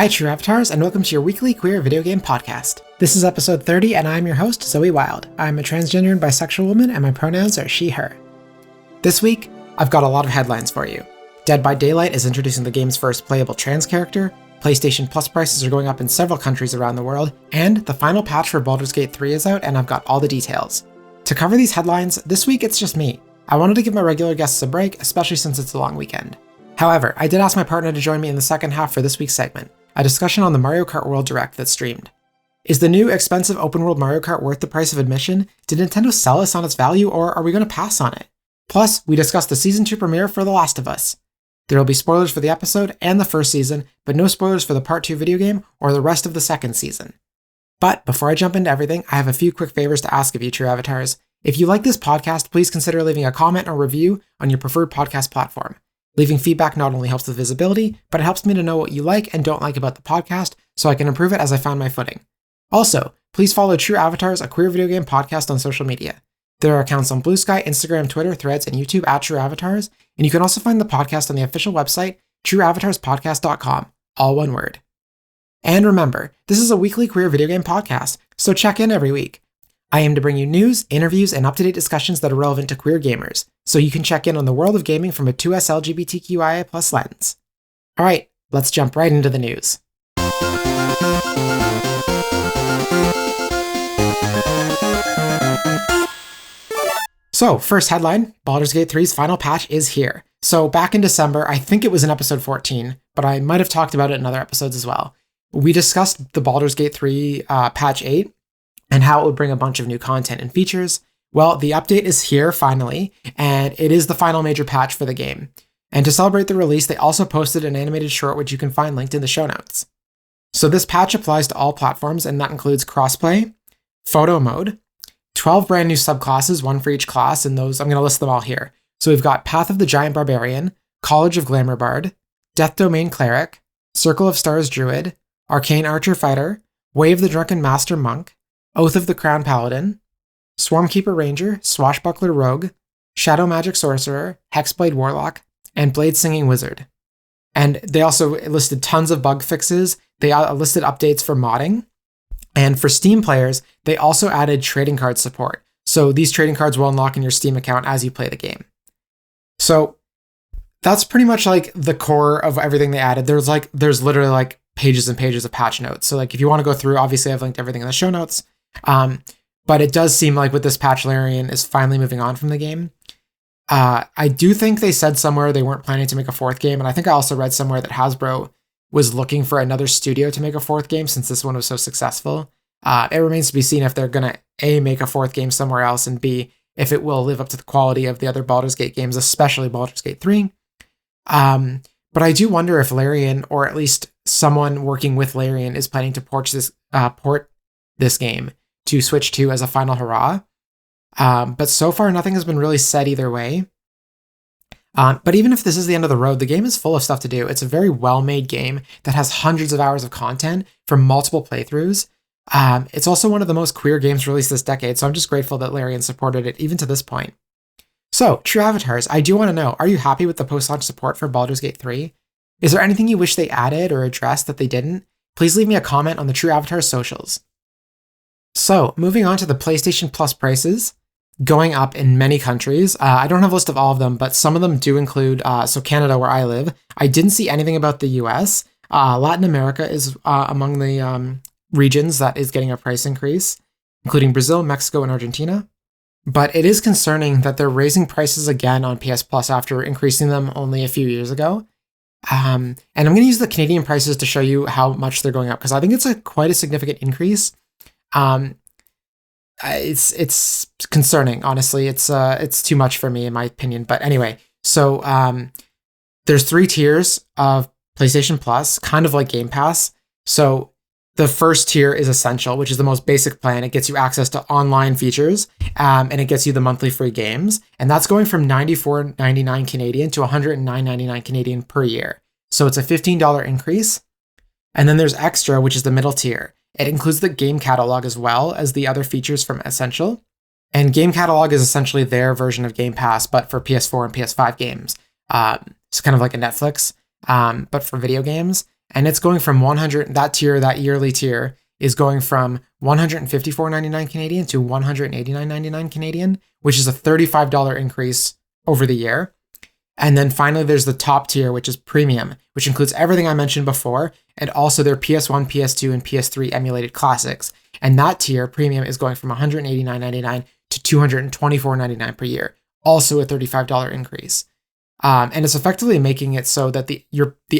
Hi, True Avatars, and welcome to your weekly queer video game podcast. This is episode 30, and I'm your host, Zoe Wild. I'm a transgender and bisexual woman, and my pronouns are she, her. This week, I've got a lot of headlines for you. Dead by Daylight is introducing the game's first playable trans character, PlayStation Plus prices are going up in several countries around the world, and the final patch for Baldur's Gate 3 is out, and I've got all the details. To cover these headlines, this week it's just me. I wanted to give my regular guests a break, especially since it's a long weekend. However, I did ask my partner to join me in the second half for this week's segment, a discussion on the Mario Kart World Direct that streamed. Is the new expensive open world Mario Kart worth the price of admission? Did Nintendo sell us on its value, or are we going to pass on it? Plus, we discussed the Season 2 premiere for The Last of Us. There will be spoilers for the episode and the first season, but no spoilers for the Part 2 video game or the rest of the second season. But before I jump into everything, I have a few quick favors to ask of you, True Avatars. If you like this podcast, please consider leaving a comment or review on your preferred podcast platform. Leaving feedback not only helps with visibility, but it helps me to know what you like and don't like about the podcast, so I can improve it as I find my footing. Also, please follow True Avatars, a queer video game podcast, on social media. There are accounts on Blue Sky, Instagram, Twitter, Threads, and YouTube at True Avatars, and you can also find the podcast on the official website, trueavatarspodcast.com, all one word. And remember, this is a weekly queer video game podcast, so check in every week. I aim to bring you news, interviews, and up-to-date discussions that are relevant to queer gamers, so you can check in on the world of gaming from a 2S LGBTQIA+ lens. Alright, let's jump right into the news. So, first headline, Baldur's Gate 3's final patch is here. So back in December, I think it was in episode 14, but I might have talked about it in other episodes as well. We discussed the Baldur's Gate 3 patch 8, and how it would bring a bunch of new content and features. Well, the update is here finally, and it is the final major patch for the game. And to celebrate the release, they also posted an animated short which you can find linked in the show notes. So this patch applies to all platforms, and that includes crossplay, photo mode, 12 brand new subclasses, one for each class, and those, I'm going to list them all here. So we've got Path of the Giant Barbarian, College of Glamour Bard, Death Domain Cleric, Circle of Stars Druid, Arcane Archer Fighter, Way of the Drunken Master Monk, Oath of the Crown Paladin, Swarmkeeper Ranger, Swashbuckler Rogue, Shadow Magic Sorcerer, Hexblade Warlock, and Blade Singing Wizard. And they also listed tons of bug fixes. They listed updates for modding. And for Steam players, they also added trading card support. So these trading cards will unlock in your Steam account as you play the game. So that's pretty much like the core of everything they added. There's literally like pages and pages of patch notes. So like if you want to go through, obviously I've linked everything in the show notes. But it does seem like with this patch, Larian is finally moving on from the game. I do think they said somewhere they weren't planning to make a fourth game. And I think I also read somewhere that Hasbro was looking for another studio to make a fourth game since this one was so successful. It remains to be seen if they're going to A, make a fourth game somewhere else, and B, if it will live up to the quality of the other Baldur's Gate games, especially Baldur's Gate 3. But I do wonder if Larian, or at least someone working with Larian, is planning to port this game to Switch 2 as a final hurrah. But so far, nothing has been really said either way. But even if this is the end of the road, the game is full of stuff to do. It's a very well-made game that has hundreds of hours of content from multiple playthroughs. It's also one of the most queer games released this decade, so I'm just grateful that Larian supported it even to this point. So, True Avatars, I do want to know, are you happy with the post-launch support for Baldur's Gate 3? Is there anything you wish they added or addressed that they didn't? Please leave me a comment on the True Avatars socials. So, moving on to the PlayStation Plus prices, going up in many countries. I don't have a list of all of them, but some of them do include, so Canada, where I live. I didn't see anything about the US. Latin America is among the regions that is getting a price increase, including Brazil, Mexico, and Argentina. But it is concerning that they're raising prices again on PS Plus after increasing them only a few years ago. And I'm going to use the Canadian prices to show you how much they're going up, because I think it's quite a significant increase. It's concerning, honestly. It's too much for me, in my opinion. But anyway, so there's 3 tiers of PlayStation Plus, kind of like Game Pass. So the first tier is Essential, which is the most basic plan. It gets you access to online features, and it gets you the monthly free games. And that's going from $94.99 Canadian to $109.99 Canadian per year. So it's a $15 increase. And then there's Extra, which is the middle tier. It includes the game catalog as well as the other features from Essential. And game catalog is essentially their version of Game Pass, but for PS4 and PS5 games. It's kind of like a Netflix, but for video games. and it's going from 100, that yearly tier is going from 154.99 Canadian to 189.99 Canadian, which is a $35 increase over the year. And then finally, there's the top tier, which is premium, which includes everything I mentioned before, and also their PS1, PS2, and PS3 emulated classics. And that tier, premium, is going from $189.99 to $224.99 per year, also a $35 increase. And it's effectively making it so that the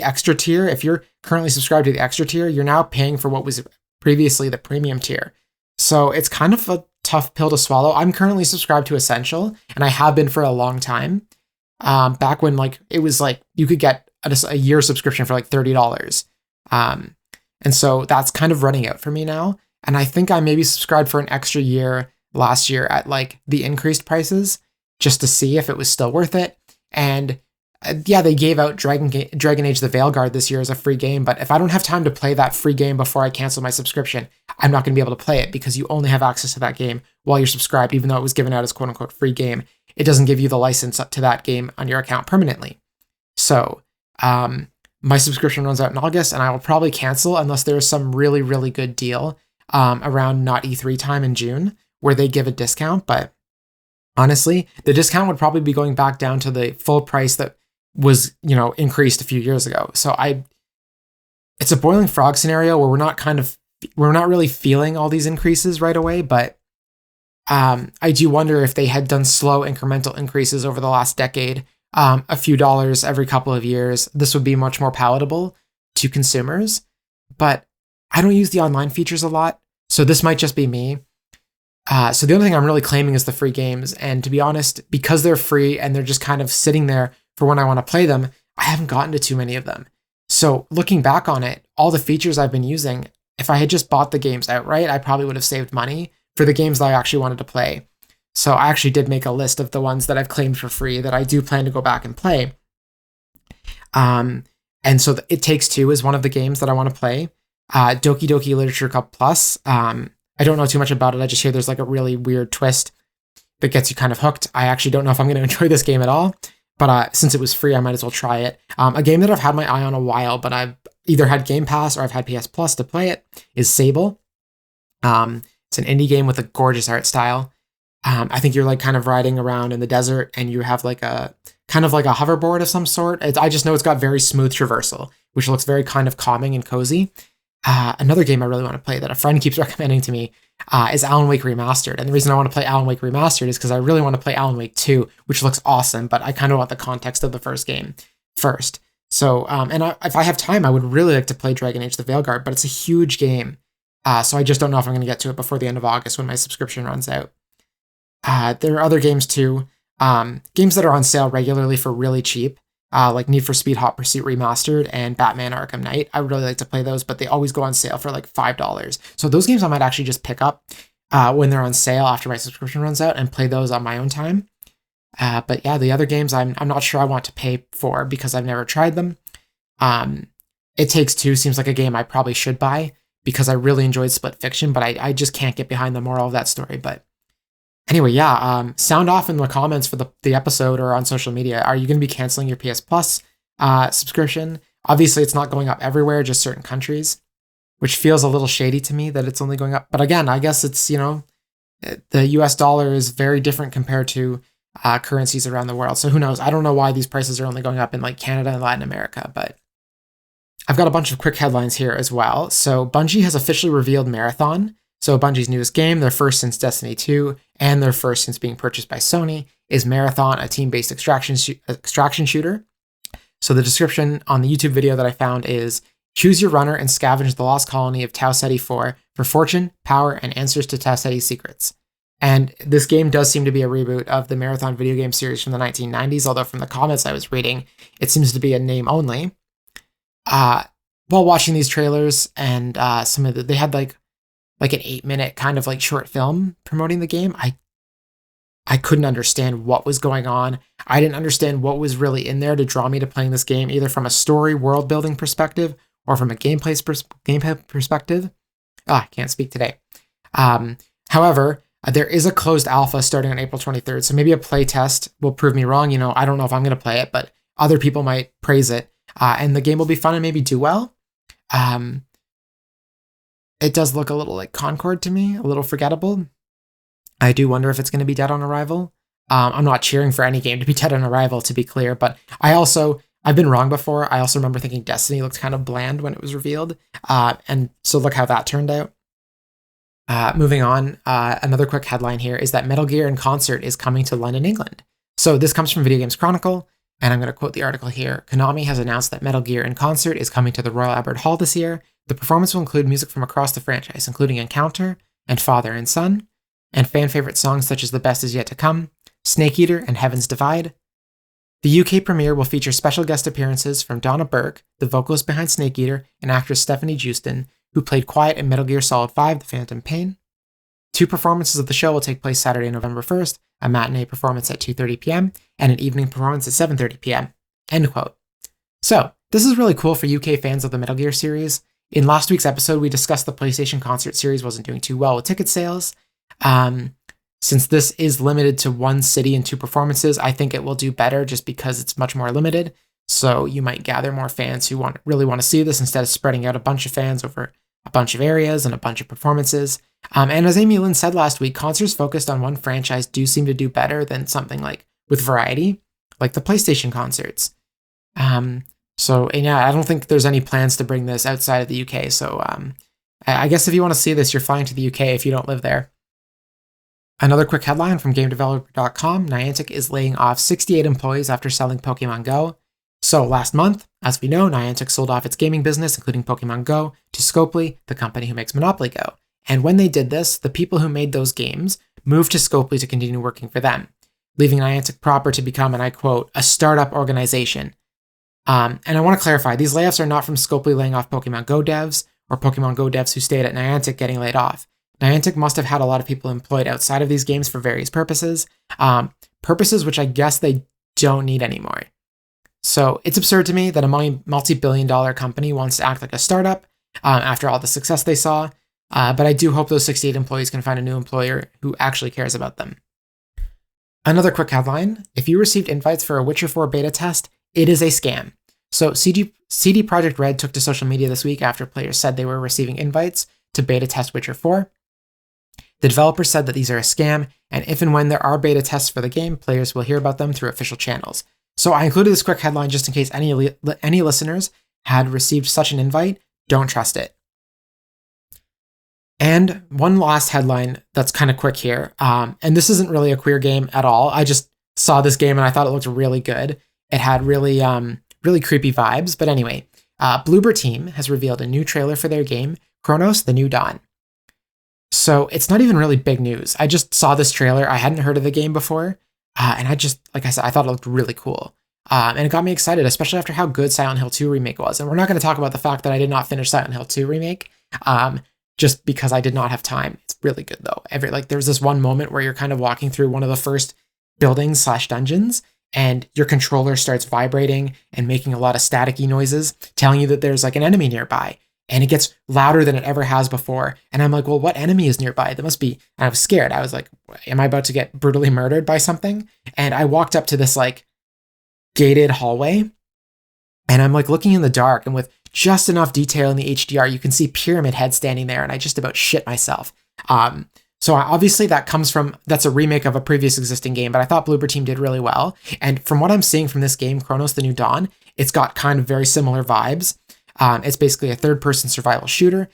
extra tier, if you're currently subscribed to the extra tier, you're now paying for what was previously the premium tier. So it's kind of a tough pill to swallow. I'm currently subscribed to Essential, and I have been for a long time. Back when it was you could get a year subscription for $30. And so that's kind of running out for me now. And I think I maybe subscribed for an extra year last year at the increased prices just to see if it was still worth it. And they gave out Dragon Age the Veilguard this year as a free game, but if I don't have time to play that free game before I cancel my subscription, I'm not going to be able to play it because you only have access to that game while you're subscribed, even though it was given out as quote unquote free game. It doesn't give you the license to that game on your account permanently. So my subscription runs out in August, and I will probably cancel unless there's some really, really good deal around not E3 time in June where they give a discount. But honestly, the discount would probably be going back down to the full price that was, increased a few years ago. So it's a boiling frog scenario where we're not really feeling all these increases right away, but I do wonder if they had done slow incremental increases over the last decade, a few dollars every couple of years, this would be much more palatable to consumers. But I don't use the online features a lot, so this might just be me. So the only thing I'm really claiming is the free games. And to be honest, because they're free and they're just kind of sitting there for when I want to play them, I haven't gotten to too many of them. So looking back on it, all the features I've been using, if I had just bought the games outright, I probably would have saved money for the games that I actually wanted to play. So I actually did make a list of the ones that I've claimed for free that I do plan to go back and play. And so It Takes Two is one of the games that I want to play. Doki Doki Literature Club Plus. I don't know too much about it. I just hear there's a really weird twist that gets you kind of hooked. I actually don't know if I'm going to enjoy this game at all, but since it was free, I might as well try it. A game that I've had my eye on a while, but I've either had Game Pass or I've had PS Plus to play it, is Sable. It's an indie game with a gorgeous art style. I think you're kind of riding around in the desert and you have a kind of a hoverboard of some sort. I just know it's got very smooth traversal, which looks very kind of calming and cozy. Another game I really want to play that a friend keeps recommending to me is Alan Wake Remastered. And the reason I want to play Alan Wake Remastered is because I really want to play Alan Wake 2, which looks awesome, but I kind of want the context of the first game first. So, if I have time, I would really like to play Dragon Age the Veilguard, but it's a huge game. So I just don't know if I'm going to get to it before the end of August when my subscription runs out. There are other games too, games that are on sale regularly for really cheap, like Need for Speed Hot Pursuit Remastered and Batman Arkham Knight. I would really like to play those, but they always go on sale for $5. So those games I might actually just pick up when they're on sale after my subscription runs out and play those on my own time. But yeah, the other games I'm not sure I want to pay for because I've never tried them. It Takes Two seems like a game I probably should buy because I really enjoyed Split Fiction, but I just can't get behind the moral of that story. But anyway, yeah, sound off in the comments for the episode or on social media. Are you going to be canceling your PS Plus subscription? Obviously, it's not going up everywhere, just certain countries, which feels a little shady to me that it's only going up. But again, I guess it's, the US dollar is very different compared to currencies around the world. So who knows? I don't know why these prices are only going up in Canada and Latin America, but I've got a bunch of quick headlines here as well. So Bungie has officially revealed Marathon. So Bungie's newest game, their first since Destiny 2, and their first since being purchased by Sony, is Marathon, a team-based extraction shooter. So the description on the YouTube video that I found is, choose your runner and scavenge the lost colony of Tau Ceti 4 for fortune, power, and answers to Tau Ceti's secrets. And this game does seem to be a reboot of the Marathon video game series from the 1990s, although from the comments I was reading, it seems to be a name only. While watching these trailers and they had an 8-minute kind of short film promoting the game, I couldn't understand what was going on. I didn't understand what was really in there to draw me to playing this game, either from a story world building perspective or from a gameplay perspective. I can't speak today. However, there is a closed alpha starting on April 23rd, so maybe a play test will prove me wrong. I don't know if I'm going to play it, but other people might praise it, and the game will be fun and maybe do well. It does look a little like Concord to me, a little forgettable. I do wonder if it's going to be dead on arrival. I'm not cheering for any game to be dead on arrival, to be clear, but I've been wrong before. I also remember thinking Destiny looked kind of bland when it was revealed. And so look how that turned out. Moving on, another quick headline here is that Metal Gear in Concert is coming to London, England. So this comes from Video Games Chronicle, and I'm going to quote the article here. Konami has announced that Metal Gear in Concert is coming to the Royal Albert Hall this year. The performance will include music from across the franchise, including Encounter and Father and Son, and fan favorite songs such as The Best Is Yet to Come, Snake Eater, and Heaven's Divide. The UK premiere will feature special guest appearances from Donna Burke, the vocalist behind Snake Eater, and actress Stephanie Jewston, who played Quiet in Metal Gear Solid 5: The Phantom Pain. 2 performances of the show will take place Saturday, November 1st, a matinee performance at 2:30 p.m. and an evening performance at 7:30 p.m. End quote. So, this is really cool for UK fans of the Metal Gear series. In last week's episode, we discussed the PlayStation Concert series wasn't doing too well with ticket sales. Since this is limited to 1 city and 2 performances, I think it will do better just because it's much more limited. So you might gather more fans who really want to see this instead of spreading out a bunch of fans over a bunch of areas and a bunch of performances. And as Amy Lynn said last week, concerts focused on one franchise do seem to do better than something like with variety, like the PlayStation concerts. So yeah, I don't think there's any plans to bring this outside of the UK. So I guess if you want to see this, you're flying to the UK if you don't live there. Another quick headline from GameDeveloper.com, Niantic is laying off 68 employees after selling Pokemon Go. So last month, as we know, Niantic sold off its gaming business, including Pokemon Go, to Scopely, the company who makes Monopoly Go. And when they did this, the people who made those games moved to Scopely to continue working for them, leaving Niantic proper to become, and I quote, a startup organization. And I want to clarify, these layoffs are not from Scopely laying off Pokemon Go devs or Pokemon Go devs who stayed at Niantic getting laid off. Niantic must have had a lot of people employed outside of these games for various purposes, purposes which I guess they don't need anymore. So it's absurd to me that a multi-billion-dollar company wants to act like a startup after all the success they saw, but I do hope those 68 employees can find a new employer who actually cares about them. Another quick headline, if you received invites for a Witcher 4 beta test, it is a scam. So CD Projekt Red took to social media this week after players said they were receiving invites to beta test Witcher 4. The developer said that these are a scam, and if and when there are beta tests for the game, players will hear about them through official channels. So I included this quick headline just in case any listeners had received such an invite. Don't trust it. And one last headline that's kind of quick here, and this isn't really a queer game at all. I just saw this game and I thought it looked really good. It had really creepy vibes. But anyway, Bloober Team has revealed a new trailer for their game, Chronos: The New Dawn. So it's not even really big news. I just saw this trailer. I hadn't heard of the game before. And I just, like I said, I thought it looked really cool. And it got me excited, especially after how good Silent Hill 2 Remake was. And we're not going to talk about the fact that I did not finish Silent Hill 2 Remake, just because I did not have time. It's really good, though. There's this one moment where you're kind of walking through one of the first buildings/dungeons, and your controller starts vibrating and making a lot of staticky noises, telling you that there's like an enemy nearby. And it gets louder than it ever has before. And I'm like, well, what enemy is nearby? There must be. And I was scared. I was like, am I about to get brutally murdered by something? And I walked up to this like gated hallway, and I'm like looking in the dark, and with just enough detail in the HDR, you can see Pyramid Head standing there, and I just about shit myself. So obviously that's a remake of a previous existing game, but I thought Bloober Team did really well. And from what I'm seeing from this game, Chronos: The New Dawn, it's got kind of very similar vibes. It's basically a third-person survival shooter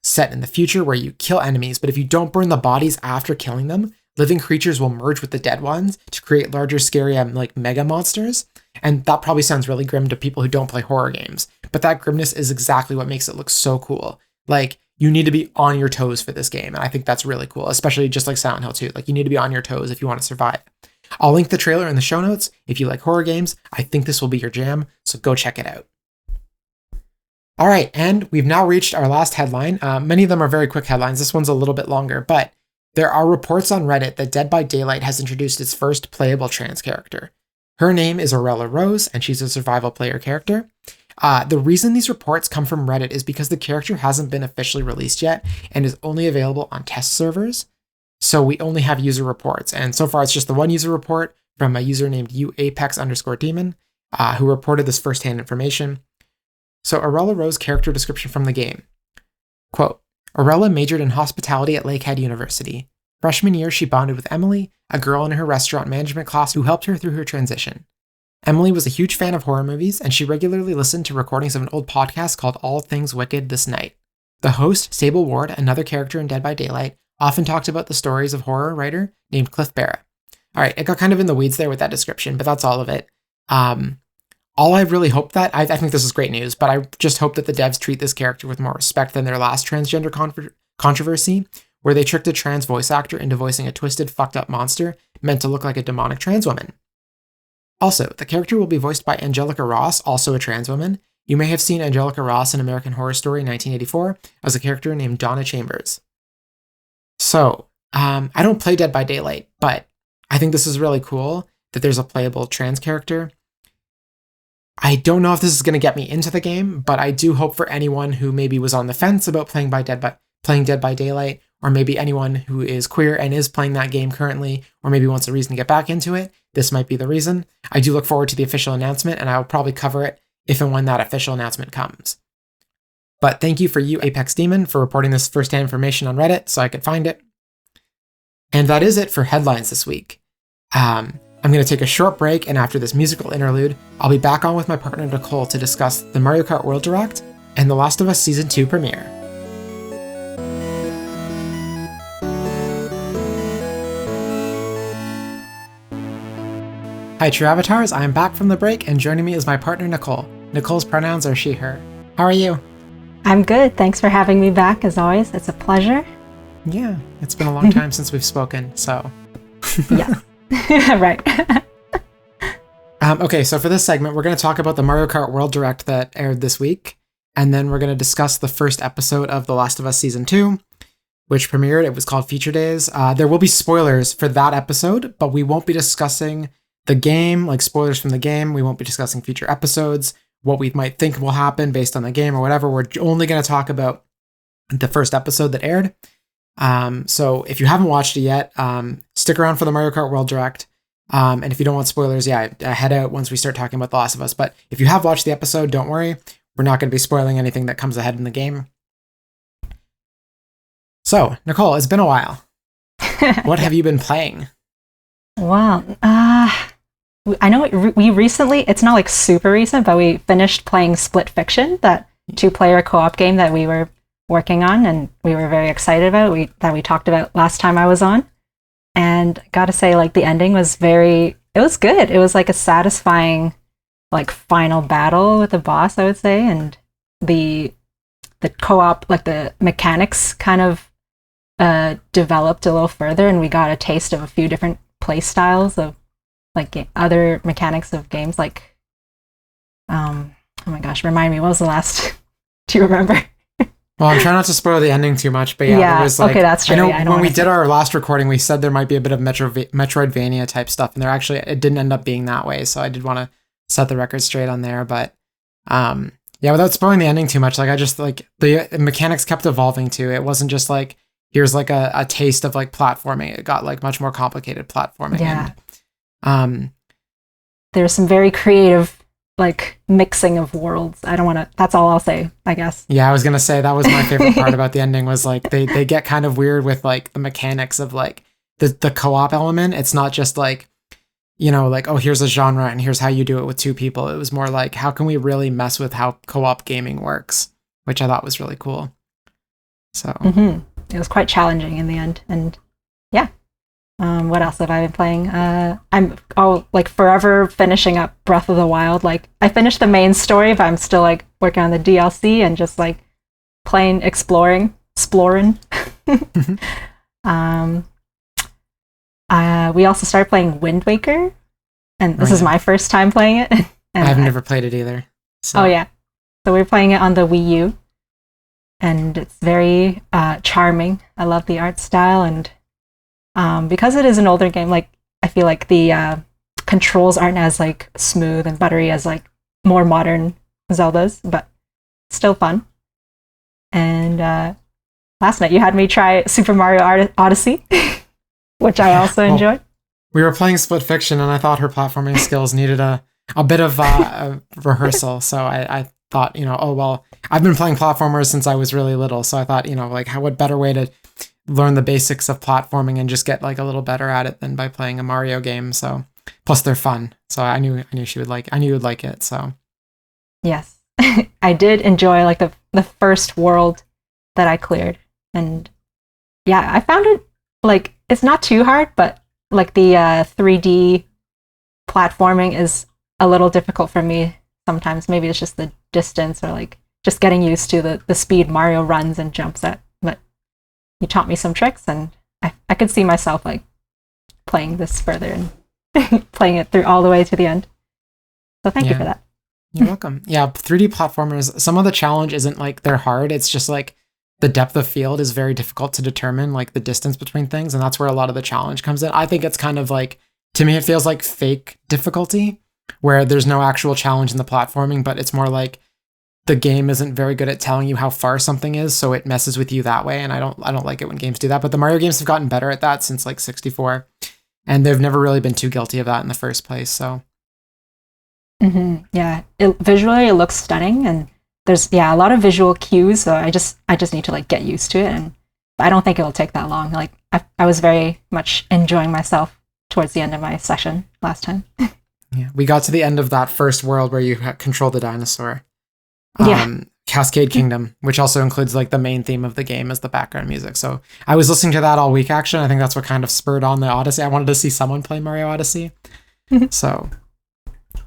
set in the future where you kill enemies, but if you don't burn the bodies after killing them, living creatures will merge with the dead ones to create larger, scary, like mega monsters. And that probably sounds really grim to people who don't play horror games, but that grimness is exactly what makes it look so cool. Like, you need to be on your toes for this game, and I think that's really cool, especially just like Silent Hill 2. Like, you need to be on your toes if you want to survive. I'll link the trailer in the show notes. If you like horror games, I think this will be your jam, so go check it out. All right, and we've now reached our last headline. Many of them are very quick headlines. This one's a little bit longer, but there are reports on Reddit that Dead by Daylight has introduced its first playable trans character. Her name is Aurella Rose, and she's a survival player character. The reason these reports come from Reddit is because the character hasn't been officially released yet and is only available on test servers. So we only have user reports, and so far it's just the one user report from a user named uapex_demon, who reported this firsthand information. So Arella Rowe's character description from the game. Quote, Arella majored in hospitality at Lakehead University. Freshman year, she bonded with Emily, a girl in her restaurant management class who helped her through her transition. Emily was a huge fan of horror movies, and she regularly listened to recordings of an old podcast called All Things Wicked This Night. The host, Sable Ward, another character in Dead by Daylight, often talked about the stories of horror writer named Cliff Barra. All right, it got kind of in the weeds there with that description, but that's all of it. All I really hope that, I think this is great news, but I just hope that the devs treat this character with more respect than their last transgender controversy, where they tricked a trans voice actor into voicing a twisted, fucked up monster meant to look like a demonic trans woman. Also, the character will be voiced by Angelica Ross, also a trans woman. You may have seen Angelica Ross in American Horror Story 1984 as a character named Donna Chambers. So, I don't play Dead by Daylight, but I think this is really cool that there's a playable trans character. I don't know if this is going to get me into the game, but I do hope for anyone who maybe was on the fence about playing Dead by Daylight, or maybe anyone who is queer and is playing that game currently, or maybe wants a reason to get back into it, this might be the reason. I do look forward to the official announcement, and I'll probably cover it if and when that official announcement comes. But thank you for you, Apex Demon, for reporting this first-hand information on Reddit so I could find it. And that is it for headlines this week. I'm going to take a short break, and after this musical interlude, I'll be back on with my partner Nicole to discuss the Mario Kart World Direct and The Last of Us Season 2 premiere. Hi True Avatars, I am back from the break, and joining me is my partner Nicole. Nicole's pronouns are she, her. How are you? I'm good. Thanks for having me back, as always. It's a pleasure. Yeah, it's been a long time since we've spoken, so... Yeah. Right. Okay, so for this segment, we're going to talk about the Mario Kart World Direct that aired this week, and then we're going to discuss the first episode of The Last of Us Season 2, which premiered. It was called Feature Days. There will be spoilers for that episode, but we won't be discussing the game, like spoilers from the game. We won't be discussing future episodes, what we might think will happen based on the game or whatever. We're only going to talk about the first episode that aired. So if you haven't watched it yet, stick around for the Mario Kart World Direct. And if you don't want spoilers, head out once we start talking about The Last of Us. But if you have watched the episode, don't worry. We're not going to be spoiling anything that comes ahead in the game. So, Nicole, it's been a while. What have you been playing? Well, I know we recently, it's not like super recent, but we finished playing Split Fiction, that 2-player co-op game that we were working on and we were very excited about, that we talked about last time I was on. And gotta say, like, the ending was it was good. It was like a satisfying, like, final battle with the boss, I would say. And the co-op, like, the mechanics kind of developed a little further, and we got a taste of a few different play styles of, like, other mechanics of games, like, oh my gosh, remind me, what was the last? Do you remember? Well, I'm trying not to spoil the ending too much, but yeah, there was, like, okay, that's true. I know when we did our last recording, we said there might be a bit of Metroidvania type stuff, and it didn't end up being that way, so I did want to set the record straight on there, but without spoiling the ending too much, like, I just, like, the mechanics kept evolving too. It wasn't just like, here's, like, a taste of, like, platforming. It got, like, much more complicated platforming. Yeah. And, there's some very creative, like, mixing of worlds. That's all I'll say, I guess. Yeah, I was gonna say that was my favorite part about the ending, was, like, they get kind of weird with, like, the mechanics of, like, the co-op element. It's not just, like, you know, like, oh, here's a genre and here's how you do it with two people. It was more like, how can we really mess with how co-op gaming works, which I thought was really cool. So it was quite challenging in the end, and yeah. What else have I been playing? I'm forever finishing up Breath of the Wild. Like, I finished the main story, but I'm still, like, working on the DLC and just, like, exploring. We also started playing Wind Waker, and this is my first time playing it. And I've never played it either. So. Oh yeah, so we're playing it on the Wii U, and it's very charming. I love the art style, and because it is an older game, like, I feel like the controls aren't as, like, smooth and buttery as, like, more modern Zeldas, but still fun. And last night you had me try Super Mario Odyssey, which I also enjoyed. We were playing Split Fiction, and I thought her platforming skills needed a bit of rehearsal, so I thought, oh, well, I've been playing platformers since I was really little. So I thought, like, what better way to learn the basics of platforming and just get like a little better at it than by playing a Mario game. So plus they're fun. So I knew you would like it. So yes, I did enjoy like the first world that I cleared. And yeah, I found it like, it's not too hard, but like the 3D platforming is a little difficult for me sometimes. Maybe it's just the distance or like just getting used to the speed Mario runs and jumps at. But you taught me some tricks, and I could see myself like playing this further and playing it through all the way to the end. So thank you for that. You're welcome. Yeah, 3D platformers, some of the challenge isn't like they're hard. It's just like the depth of field is very difficult to determine, like the distance between things. And that's where a lot of the challenge comes in. I think it's kind of like, to me, it feels like fake difficulty where there's no actual challenge in the platforming, but it's more like the game isn't very good at telling you how far something is. So it messes with you that way. And I don't like it when games do that, but the Mario games have gotten better at that since like 64. And they've never really been too guilty of that in the first place. So. Mm-hmm. Yeah, visually it looks stunning, and there's a lot of visual cues. So I just need to like get used to it, and I don't think it will take that long. Like I was very much enjoying myself towards the end of my session last time. Yeah, we got to the end of that first world where you control the dinosaur. Cascade Kingdom, which also includes like the main theme of the game as the background music. So I was listening to that all week. Actually, I think that's what kind of spurred on the Odyssey. I wanted to see someone play Mario Odyssey. So.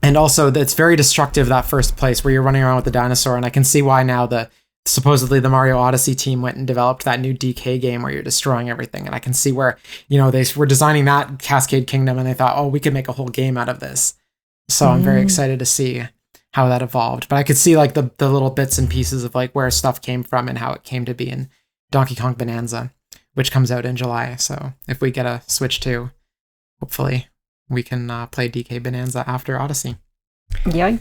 And also, it's very destructive, that first place where you're running around with the dinosaur. And I can see why now supposedly the Mario Odyssey team went and developed that new DK game where you're destroying everything. And I can see where, they were designing that Cascade Kingdom and they thought, oh, we could make a whole game out of this. So I'm very excited to see how that evolved. But I could see like the little bits and pieces of like where stuff came from and how it came to be in Donkey Kong Bonanza, which comes out in July. So if we get a Switch 2, hopefully we can play DK Bonanza after Odyssey. Yeah.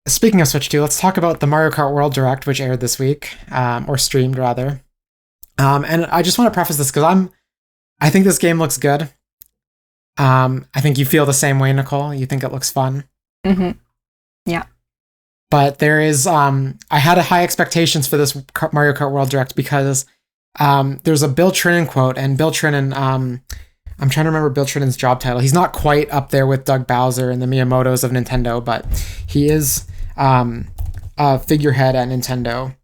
Speaking of Switch 2, let's talk about the Mario Kart World Direct, which aired this week, or streamed rather. And I just want to preface this because I think this game looks good. I think you feel the same way, Nicole. You think it looks fun. Mm-hmm. Yeah. But there is, I had high expectations for this Mario Kart World Direct because there's a Bill Trinen quote, and Bill Trinen, I'm trying to remember Bill Trinen's job title. He's not quite up there with Doug Bowser and the Miyamotos of Nintendo, but he is a figurehead at Nintendo.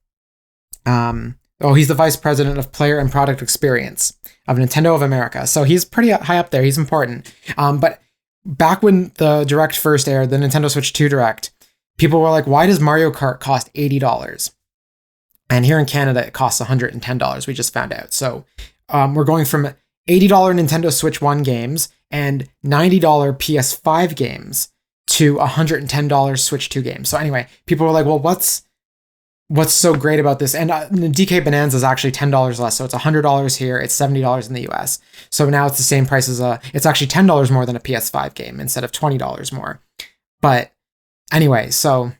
He's the vice president of player and product experience of Nintendo of America. So he's pretty high up there. He's important. But back when the Direct first aired, the Nintendo Switch 2 Direct, people were like, why does Mario Kart cost $80? And here in Canada, it costs $110. We just found out. So we're going from $80 Nintendo Switch 1 games and $90 PS5 games to $110 Switch 2 games. So anyway, people were like, well, what's so great about this? And DK Bonanza is actually $10 less. So it's $100 here. It's $70 in the US. So now it's the same price as it's actually $10 more than a PS5 game instead of $20 more. But anyway, so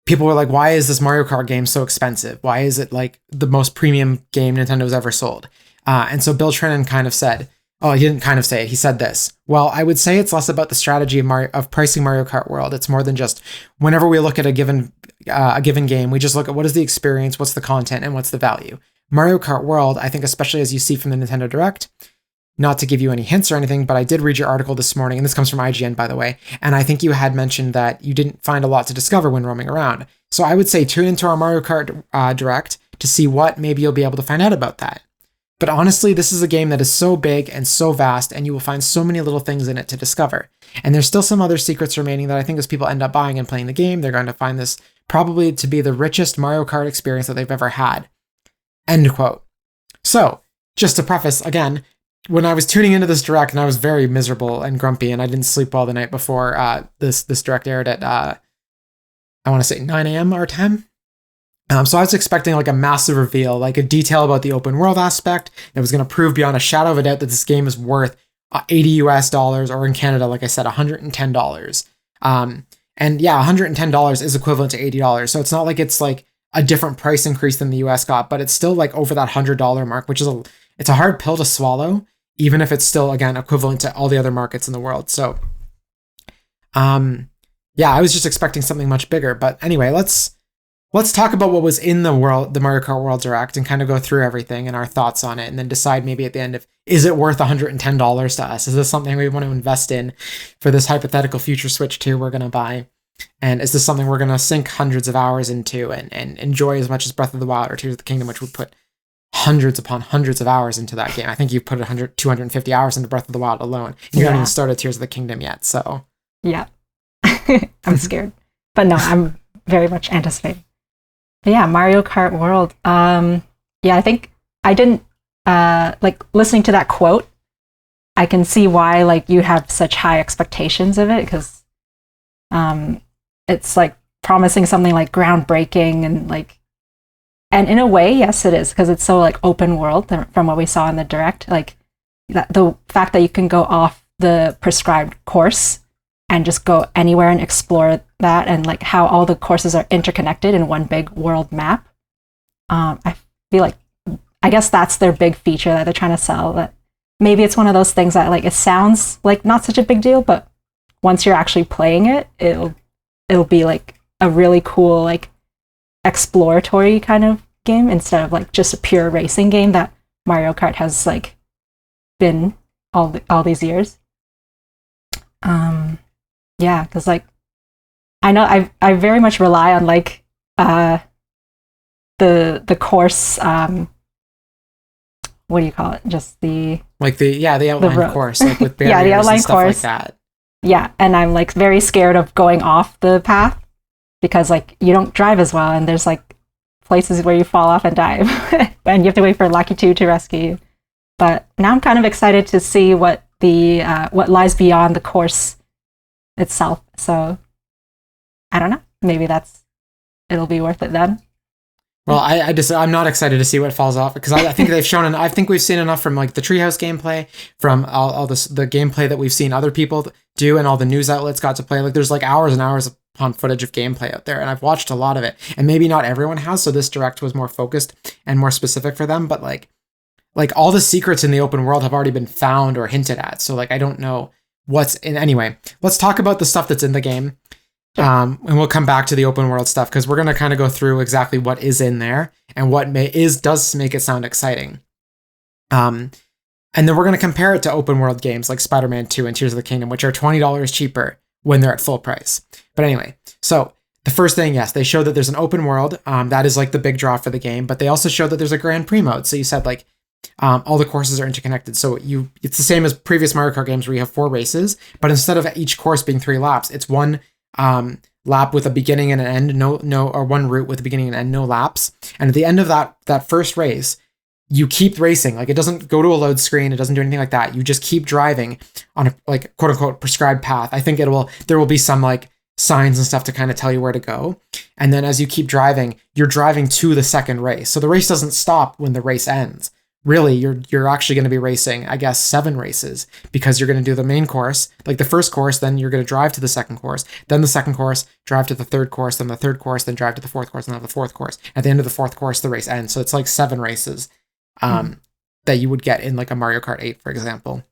people were like, why is this Mario Kart game so expensive? Why is it like the most premium game Nintendo's ever sold? And so Bill Trinen kind of said, he didn't kind of say it. He said this. Well, I would say it's less about the strategy of pricing Mario Kart World. It's more than just whenever we look at a given game, we just look at what is the experience, what's the content, and what's the value. Mario Kart World, I think, especially as you see from the Nintendo Direct, not to give you any hints or anything, but I did read your article this morning, and this comes from IGN, by the way, and I think you had mentioned that you didn't find a lot to discover when roaming around. So I would say tune into our Mario Kart Direct to see what maybe you'll be able to find out about that. But honestly, this is a game that is so big and so vast, and you will find so many little things in it to discover. And there's still some other secrets remaining that I think as people end up buying and playing the game, they're going to find this probably to be the richest Mario Kart experience that they've ever had. End quote. So, just to preface, again, when I was tuning into this Direct, and I was very miserable and grumpy, and I didn't sleep well the night before this Direct aired at, I want to say 9 a.m. our time. So I was expecting like a massive reveal, like a detail about the open world aspect that was going to prove beyond a shadow of a doubt that this game is worth $80 or in Canada, like I said, $110. And yeah, $110 is equivalent to $80. So it's not like it's like a different price increase than the US got, but it's still like over that $100 mark, which is it's a hard pill to swallow, even if it's still, again, equivalent to all the other markets in the world. So, Yeah, I was just expecting something much bigger. But anyway, let's talk about what was in the Mario Kart World Direct, and kind of go through everything and our thoughts on it, and then decide maybe at the end, if is it worth $110 to us? Is this something we want to invest in for this hypothetical future Switch 2 we're going to buy? And is this something we're going to sink hundreds of hours into and enjoy as much as Breath of the Wild or Tears of the Kingdom, which would put hundreds upon hundreds of hours into that game? I think you put 250 hours into Breath of the Wild alone. And you haven't even started Tears of the Kingdom yet, so. Yeah. I'm scared. But no, I'm very much anticipating. But yeah, Mario Kart World. Yeah, I think I didn't, like, listening to that quote, I can see why, like, you have such high expectations of it, because it's, like, promising something, like, groundbreaking, and in a way, yes, it is, because it's so, like, open world from what we saw in the Direct. Like, the fact that you can go off the prescribed course and just go anywhere and explore that, and like how all the courses are interconnected in one big world map. I feel like, I guess that's their big feature that they're trying to sell. That maybe it's one of those things that, like, it sounds like not such a big deal, but once you're actually playing it, it'll be like a really cool, like, exploratory kind of game, instead of like just a pure racing game that Mario Kart has, like, been all these years. Yeah, because, like, I know I very much rely on, like, the course, what do you call it? Just the outline course, like, with barriers yeah, the outline and stuff course. like that. Yeah, and I'm, like, very scared of going off the path, because, like, you don't drive as well, and there's, like, places where you fall off and die, and you have to wait for Lucky 2 to rescue you. But now I'm kind of excited to see what what lies beyond the course itself. So I don't know. Maybe it'll be worth it then. Well, I'm not excited to see what falls off, because I think they've shown, and I think we've seen enough from, like, the Treehouse gameplay, from all the gameplay that we've seen other people do, and all the news outlets got to play. Like, there's, like, hours and hours upon footage of gameplay out there, and I've watched a lot of it, and maybe not everyone has. So this Direct was more focused and more specific for them, but like all the secrets in the open world have already been found or hinted at. So, like, I don't know what's in. Anyway, let's talk about the stuff that's in the game. And we'll come back to the open world stuff, because we're going to kind of go through exactly what is in there and what does make it sound exciting. And then we're going to compare it to open world games like Spider-Man 2 and Tears of the Kingdom, which are $20 cheaper when they're at full price. But anyway, so the first thing, yes, they show that there's an open world. That is, like, the big draw for the game, but they also show that there's a Grand Prix mode. So you said, like, all the courses are interconnected. So it's the same as previous Mario Kart games where you have 4 races, but instead of each course being 3 laps, it's one lap with a beginning and an end, or one route with a beginning and end, no laps. And at the end of that first race, you keep racing. Like, it doesn't go to a load screen, it doesn't do anything like that. You just keep driving on a, like, quote unquote prescribed path. I think there will be some, like, signs and stuff to kind of tell you where to go. And then as you keep driving, you're driving to the second race. So the race doesn't stop when the race ends. Really, you're actually going to be racing, I guess, 7 races, because you're going to do the main course, like the first course, then you're going to drive to the second course, then the second course, drive to the third course, then the third course, then drive to the fourth course, and then the fourth course. At the end of the fourth course, the race ends. So it's like 7 races that you would get in, like, a Mario Kart 8, for example.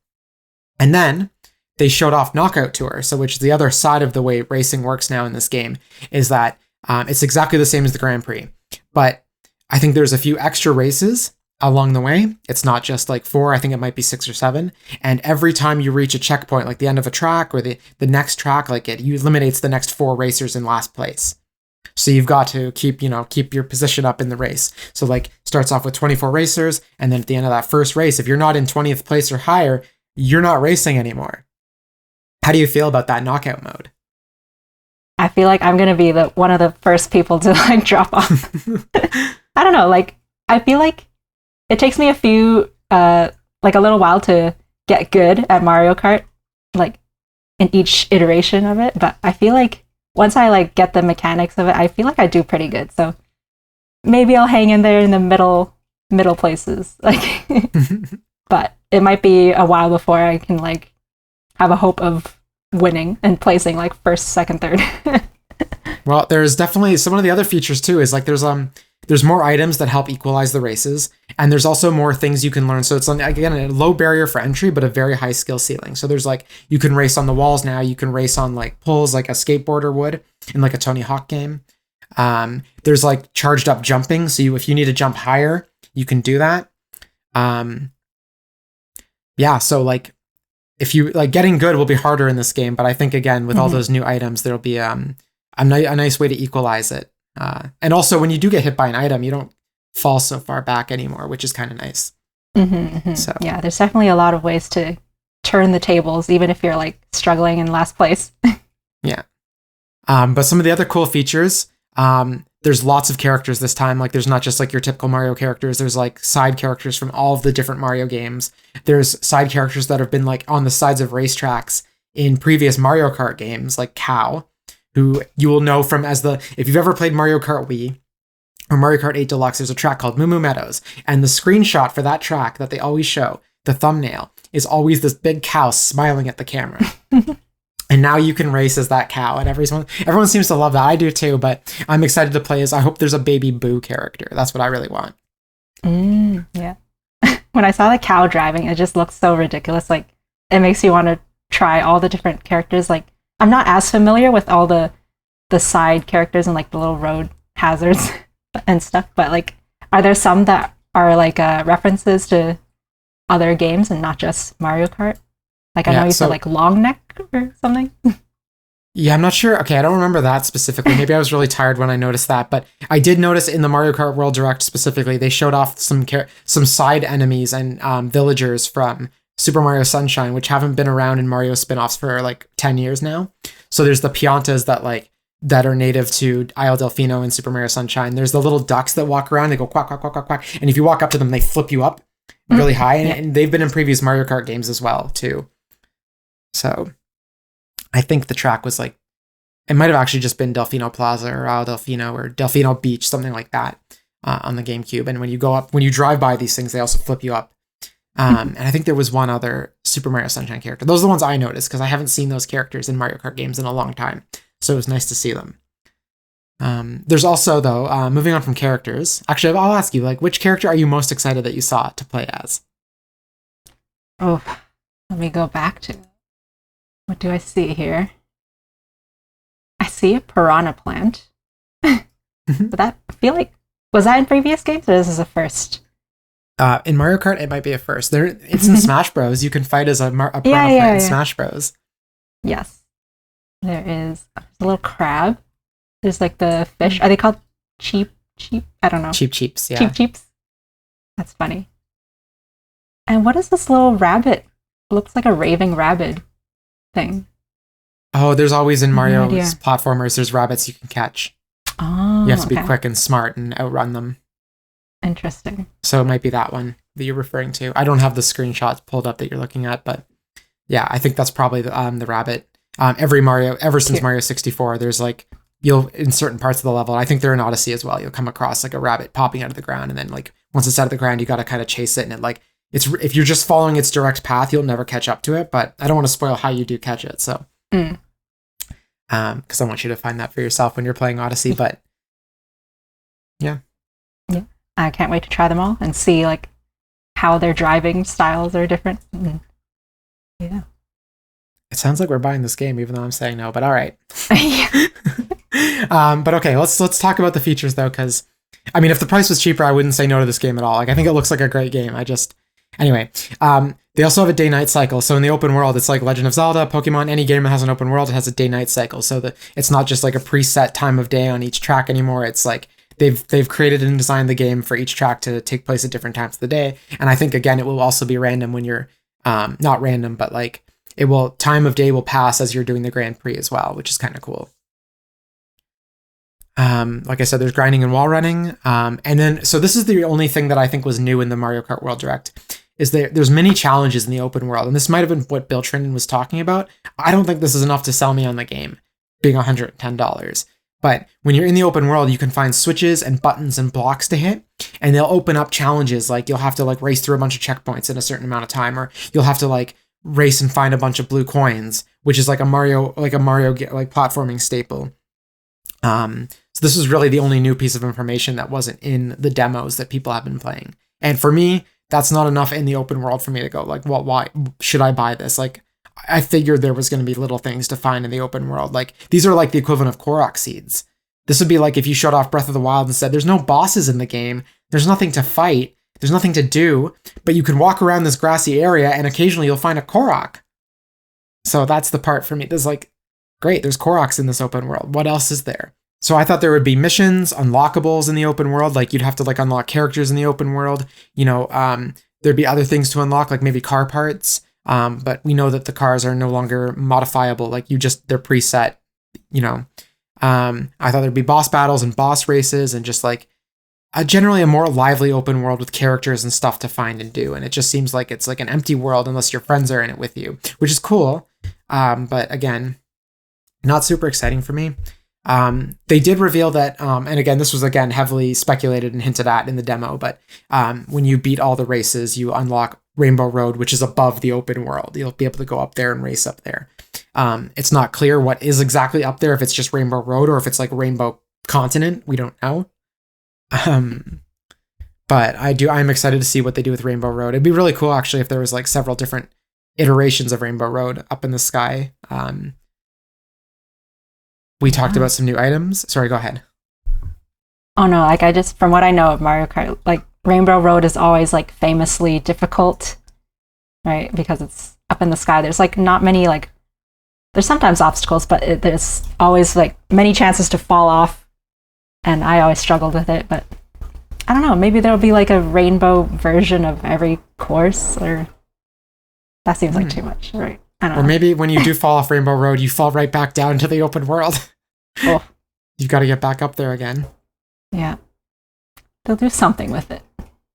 And then they showed off Knockout Tour, so which is the other side of the way racing works now in this game, is that it's exactly the same as the Grand Prix, but I think there's a few extra races along the way. It's not just, like, 4, I think it might be 6 or 7. And every time you reach a checkpoint, like the end of a track or the next track, like, it eliminates the next 4 racers in last place. So you've got to keep your position up in the race. So, like, starts off with 24 racers, and then at the end of that first race, if you're not in 20th place or higher, you're not racing anymore. How do you feel about that knockout mode? I feel like I'm going to be one of the first people to, like, drop off. I don't know, like, I feel like it takes me a little while to get good at Mario Kart, like, in each iteration of it. But I feel like once I, like, get the mechanics of it, I feel like I do pretty good. So maybe I'll hang in there in the middle places, like. But it might be a while before I can, like, have a hope of winning and placing, like, first, second, third. Well, there's definitely some of the other features too. Is, like, there's there's more items that help equalize the races, and there's also more things you can learn. So it's, again, a low barrier for entry, but a very high skill ceiling. So there's like, you can race on the walls now. You can race on like poles like a skateboarder would in like a Tony Hawk game. There's like charged up jumping. So if you need to jump higher, you can do that. Yeah, so like, if you like, getting good will be harder in this game, but I think again with all those new items, there'll be a nice way to equalize it. And also, when you do get hit by an item, you don't fall so far back anymore, which is kind of nice. So yeah, there's definitely a lot of ways to turn the tables, even if you're like struggling in last place. Yeah. But some of the other cool features, there's lots of characters this time. Like, there's not just like your typical Mario characters. There's like side characters from all of the different Mario games. There's side characters that have been like on the sides of racetracks in previous Mario Kart games, like Cow, who you will know from if you've ever played Mario Kart Wii or Mario Kart 8 Deluxe, there's a track called Moo Moo Meadows. And the screenshot for that track that they always show, the thumbnail, is always this big cow smiling at the camera. And now you can race as that cow, and everyone seems to love that. I do too, but I'm excited to play as, I hope there's a baby Boo character. That's what I really want. Yeah. When I saw the cow driving, it just looks so ridiculous. Like, it makes you want to try all the different characters. Like, I'm not as familiar with all the side characters and like the little road hazards and stuff, but like, are there some that are like references to other games and not just Mario Kart? Like, I know you said like Long Neck or something. Yeah, I'm not sure. Okay, I don't remember that specifically. Maybe I was really tired when I noticed that, but I did notice in the Mario Kart World Direct specifically, they showed off some side enemies and villagers from Super Mario Sunshine, which haven't been around in Mario spin-offs for like 10 years now. So there's the Piantas that are native to Isle Delfino in Super Mario Sunshine. There's the little ducks that walk around. They go quack, quack, quack, quack, quack. And if you walk up to them, they flip you up really high. And they've been in previous Mario Kart games as well, too. So I think the track was like, it might have actually just been Delfino Plaza or Isle Delfino or Delfino Beach, something like that on the GameCube. And when you drive by these things, they also flip you up. And I think there was one other Super Mario Sunshine character. Those are the ones I noticed because I haven't seen those characters in Mario Kart games in a long time. So it was nice to see them. There's also, though, moving on from characters. Actually, I'll ask you, like, which character are you most excited that you saw to play as? Oh, let me go back to, what do I see here? I see a piranha plant. But that, I feel like, was that in previous games or this is a first? In Mario Kart, it might be a first. It's in Smash Bros. You can fight as a piranha plant in Smash Bros. Yes. There's a little crab. There's like the fish. Are they called cheap? I don't know. Cheeps, yeah. Cheeps. That's funny. And what is this little rabbit? It looks like a raving rabbit thing. Oh, there's always in Mario's platformers, there's rabbits you can catch. Oh, you have to be quick and smart and outrun them. Interesting. So it might be that one that you're referring to. I don't have the screenshots pulled up that you're looking at, but yeah, I think that's probably the rabbit. Ever since Mario 64, there's like, you'll, in certain parts of the level, I think they're in Odyssey as well, you'll come across like a rabbit popping out of the ground, and then like once it's out of the ground, you got to kind of chase it, and it like, if you're just following its direct path, you'll never catch up to it, but I don't want to spoil how you do catch it, so. Because I want you to find that for yourself when you're playing Odyssey, but yeah. I can't wait to try them all and see like how their driving styles are different. Yeah. It sounds like we're buying this game, even though I'm saying no, but all right. But okay, let's talk about the features though, because I mean, if the price was cheaper, I wouldn't say no to this game at all. Like, I think it looks like a great game. Anyway, they also have a day-night cycle. So in the open world, it's like Legend of Zelda, Pokemon, any game that has an open world, it has a day-night cycle. So that it's not just like a preset time of day on each track anymore. It's like they've created and designed the game for each track to take place at different times of the day. And I think, again, it will also be random when you're, not random, but like time of day will pass as you're doing the Grand Prix as well, which is kind of cool. Like I said, there's grinding and wall running. And then, so this is the only thing that I think was new in the Mario Kart World Direct, is there's many challenges in the open world. And this might have been what Bill Trinan was talking about. I don't think this is enough to sell me on the game being $110. But when you're in the open world, you can find switches and buttons and blocks to hit, and they'll open up challenges. Like, you'll have to like race through a bunch of checkpoints in a certain amount of time, or you'll have to like race and find a bunch of blue coins, which is like a Mario like platforming staple. So this was really the only new piece of information that wasn't in the demos that people have been playing. And for me, that's not enough in the open world for me to go like, well, why should I buy this? Like, I figured there was going to be little things to find in the open world. Like, these are like the equivalent of Korok seeds. This would be like if you showed off Breath of the Wild and said, there's no bosses in the game, there's nothing to fight, there's nothing to do, but you can walk around this grassy area and occasionally you'll find a Korok. So that's the part for me. There's like, great, there's Koroks in this open world. What else is there? So I thought there would be missions, unlockables in the open world. Like, you'd have to like unlock characters in the open world. You know, there'd be other things to unlock, like maybe car parts. But we know that the cars are no longer modifiable. Like, they're preset, you know. I thought there'd be boss battles and boss races and just like generally a more lively open world with characters and stuff to find and do. And it just seems like it's like an empty world unless your friends are in it with you, which is cool. But again, not super exciting for me. They did reveal that, and again, this was again heavily speculated and hinted at in the demo, but when you beat all the races, you unlock Rainbow Road, which is above the open world. You'll be able to go up there and race up there. It's not clear what is exactly up there, if it's just Rainbow Road or if it's like Rainbow Continent. We don't know. But I'm excited to see what they do with Rainbow Road. It'd be really cool actually if there was like several different iterations of Rainbow Road up in the sky. We talked about some new items. Sorry, go ahead. Oh no, like from what I know of Mario Kart, like Rainbow Road is always like famously difficult, right? Because it's up in the sky. There's like not many like, there's sometimes obstacles, but there's always like many chances to fall off. And I always struggled with it, but I don't know, maybe there'll be like a rainbow version of every course, or that seems like too much, right? I don't know. Or maybe when you do fall off Rainbow Road, you fall right back down to the open world. Oh. You've got to get back up there again. Yeah. They'll do something with it.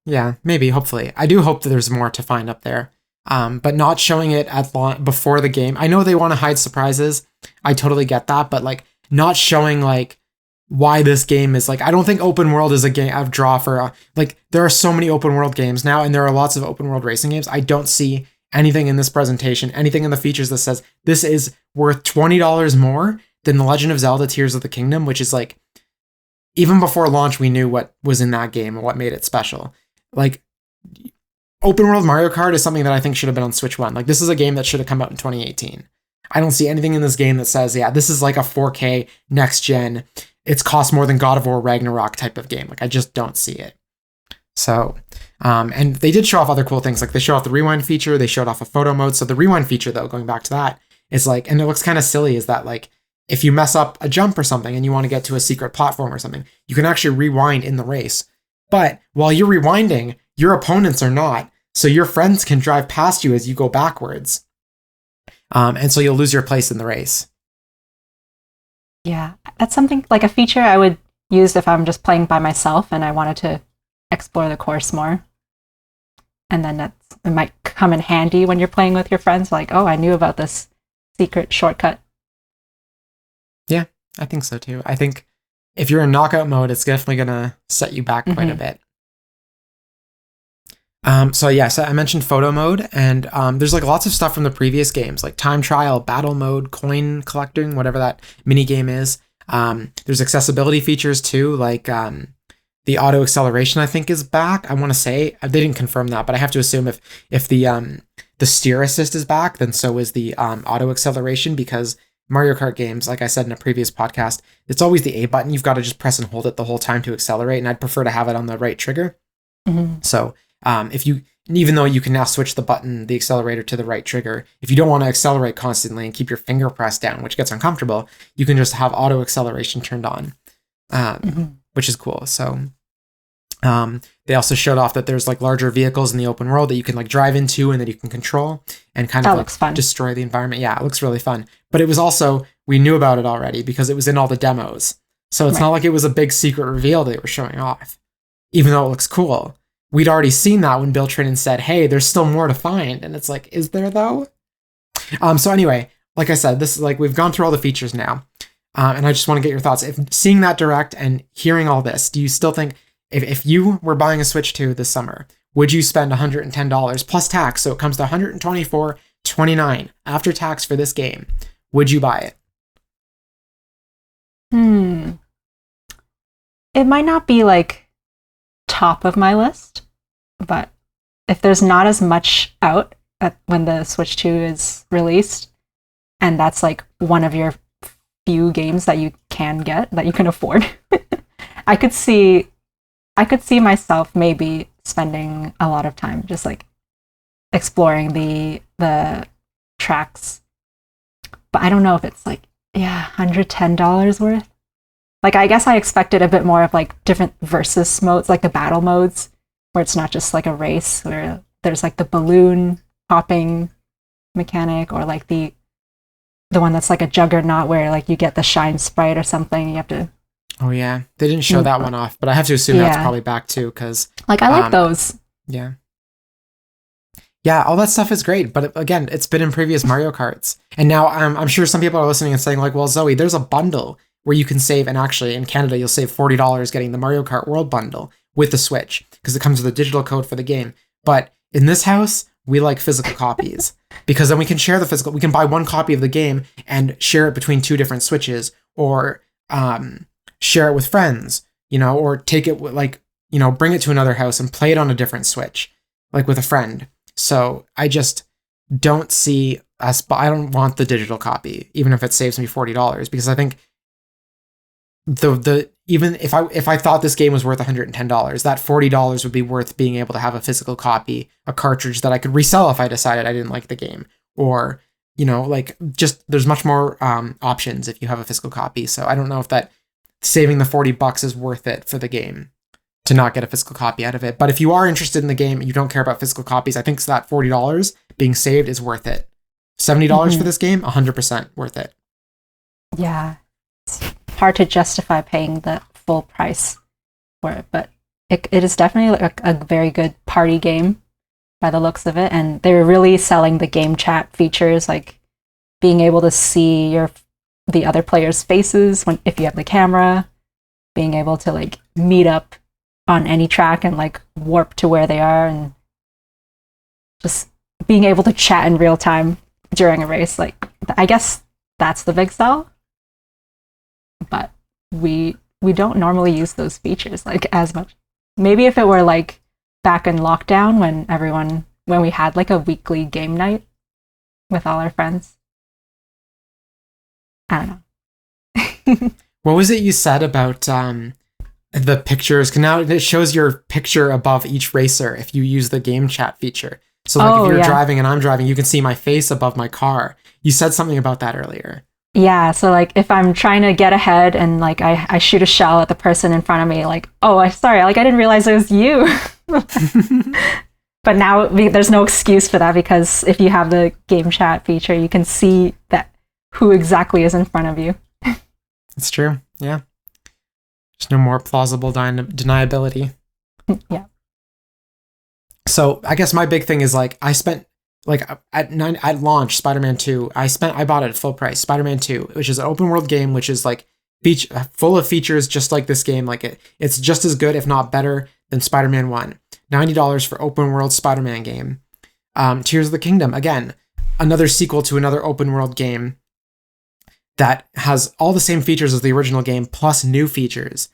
Yeah, maybe, hopefully. I do hope that there's more to find up there. But not showing it before the game. I know they want to hide surprises. I totally get that. But like not showing like why this game is like, I don't think open world is a game of draw for like, there are so many open world games now, and there are lots of open world racing games. I don't see anything in this presentation, anything in the features that says this is worth $20 more than The Legend of Zelda Tears of the Kingdom, which is like, even before launch, we knew what was in that game and what made it special. Like, open world Mario Kart is something that I think should have been on Switch 1. Like, this is a game that should have come out in 2018. I don't see anything in this game that says, yeah, this is like a 4K next gen, it's cost more than God of War Ragnarok type of game. Like, I just don't see it. So, and they did show off other cool things. Like, they showed off the rewind feature, they showed off a photo mode. So the rewind feature, though, going back to that, is like, and it looks kind of silly, is that like, if you mess up a jump or something and you want to get to a secret platform or something, you can actually rewind in the race. But while you're rewinding, your opponents are not. So your friends can drive past you as you go backwards. And so you'll lose your place in the race. Yeah, that's something like a feature I would use if I'm just playing by myself and I wanted to explore the course more. And then it might come in handy when you're playing with your friends. Like, oh, I knew about this secret shortcut. Yeah, I think so too. I think if you're in knockout mode, it's definitely going to set you back quite a bit. So I mentioned photo mode, and there's like lots of stuff from the previous games, like time trial, battle mode, coin collecting, whatever that mini game is. There's accessibility features too, like the auto acceleration I think is back. I want to say they didn't confirm that, but I have to assume if the steer assist is back, then so is the auto acceleration, because Mario Kart games, like I said in a previous podcast, it's always the A button. You've got to just press and hold it the whole time to accelerate, and I'd prefer to have it on the right trigger. So even though you can now switch the accelerator to the right trigger, if you don't want to accelerate constantly and keep your finger pressed down, which gets uncomfortable, you can just have auto acceleration turned on, which is cool. So they also showed off that there's like larger vehicles in the open world that you can like drive into and that you can control and kind of like destroy the environment. Yeah, it looks really fun. But it was also, we knew about it already because it was in all the demos. So it's not like it was a big secret reveal they were showing off, even though it looks cool. We'd already seen that when Bill Trinan said, hey, there's still more to find. And it's like, is there though? So anyway, like I said, this is like, we've gone through all the features now. And I just want to get your thoughts. If seeing that direct and hearing all this, do you still think if you were buying a Switch 2 this summer, would you spend $110 plus tax? So it comes to $124.29 after tax for this game. Would you buy it? it might not be like top of my list, but if there's not as much out when the Switch 2 is released, and that's like one of your few games that you can get, that you can afford, I could see myself maybe spending a lot of time just like exploring the tracks. But I don't know if it's like, yeah, $110 worth. Like, I guess I expected a bit more of like different versus modes, like the battle modes, where it's not just like a race, where there's like the balloon hopping mechanic, or like the one that's like a juggernaut where like you get the shine sprite or something. You have to. Oh yeah, they didn't show that one off, but I have to assume that's probably back too, because like I like those. Yeah. Yeah, all that stuff is great, but again, it's been in previous Mario Karts. And now I'm sure some people are listening and saying like, well, Zoe, there's a bundle where you can save, and actually in Canada, you'll save $40 getting the Mario Kart World Bundle with the Switch, because it comes with a digital code for the game. But in this house, we like physical copies, because then we can share we can buy one copy of the game and share it between two different Switches, or share it with friends, or take it bring it to another house and play it on a different Switch, like with a friend. So I just don't see I don't want the digital copy, even if it saves me $40, because I think even if I thought this game was worth $110, that $40 would be worth being able to have a physical copy, a cartridge that I could resell if I decided I didn't like the game, or just there's much more options if you have a physical copy. So I don't know if that saving the $40 is worth it for the game to not get a physical copy out of it. But if you are interested in the game and you don't care about physical copies, I think that $40 being saved is worth it. $70 for this game, 100% worth it. Yeah. It's hard to justify paying the full price for it, but it is definitely a very good party game by the looks of it. And they're really selling the game chat features, like being able to see the other players' faces if you have the camera, being able to like meet up on any track and like warp to where they are, and just being able to chat in real time during a race. Like, I guess that's the big sell, but we don't normally use those features like as much. Maybe if it were like back in lockdown when we had like a weekly game night with all our friends. I don't know. What was it you said about the pictures? 'Cause now it shows your picture above each racer if you use the game chat feature. So like if you're driving and I'm driving, you can see my face above my car. You said something about that earlier. Yeah, so like if I'm trying to get ahead and like I shoot a shell at the person in front of me, like, oh, I'm sorry, like I didn't realize it was you. But now there's no excuse for that, because if you have the game chat feature, you can see that who exactly is in front of you. It's true. Yeah. There's no more plausible deniability. Yeah. So I guess my big thing is like I spent like at launch Spider-Man 2, I bought it at full price. Spider-Man 2, which is an open world game, which is like full of features just like this game. Like it's just as good, if not better, than Spider-Man 1. $90 for open world Spider-Man game. Tears of the Kingdom, again, another sequel to another open world game that has all the same features as the original game plus new features,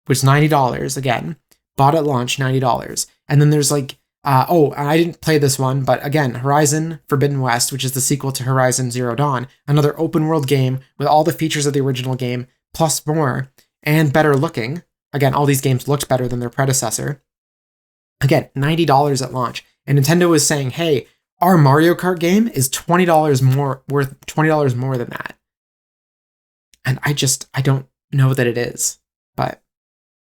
which is $90 again. Bought at launch, $90. And then there's like I didn't play this one, but again, Horizon Forbidden West, which is the sequel to Horizon Zero Dawn, another open world game with all the features of the original game, plus more, and better looking. Again, all these games looked better than their predecessor. Again, $90 at launch. And Nintendo is saying, hey, our Mario Kart game is $20 more, worth $20 more than that. And I don't know that it is. But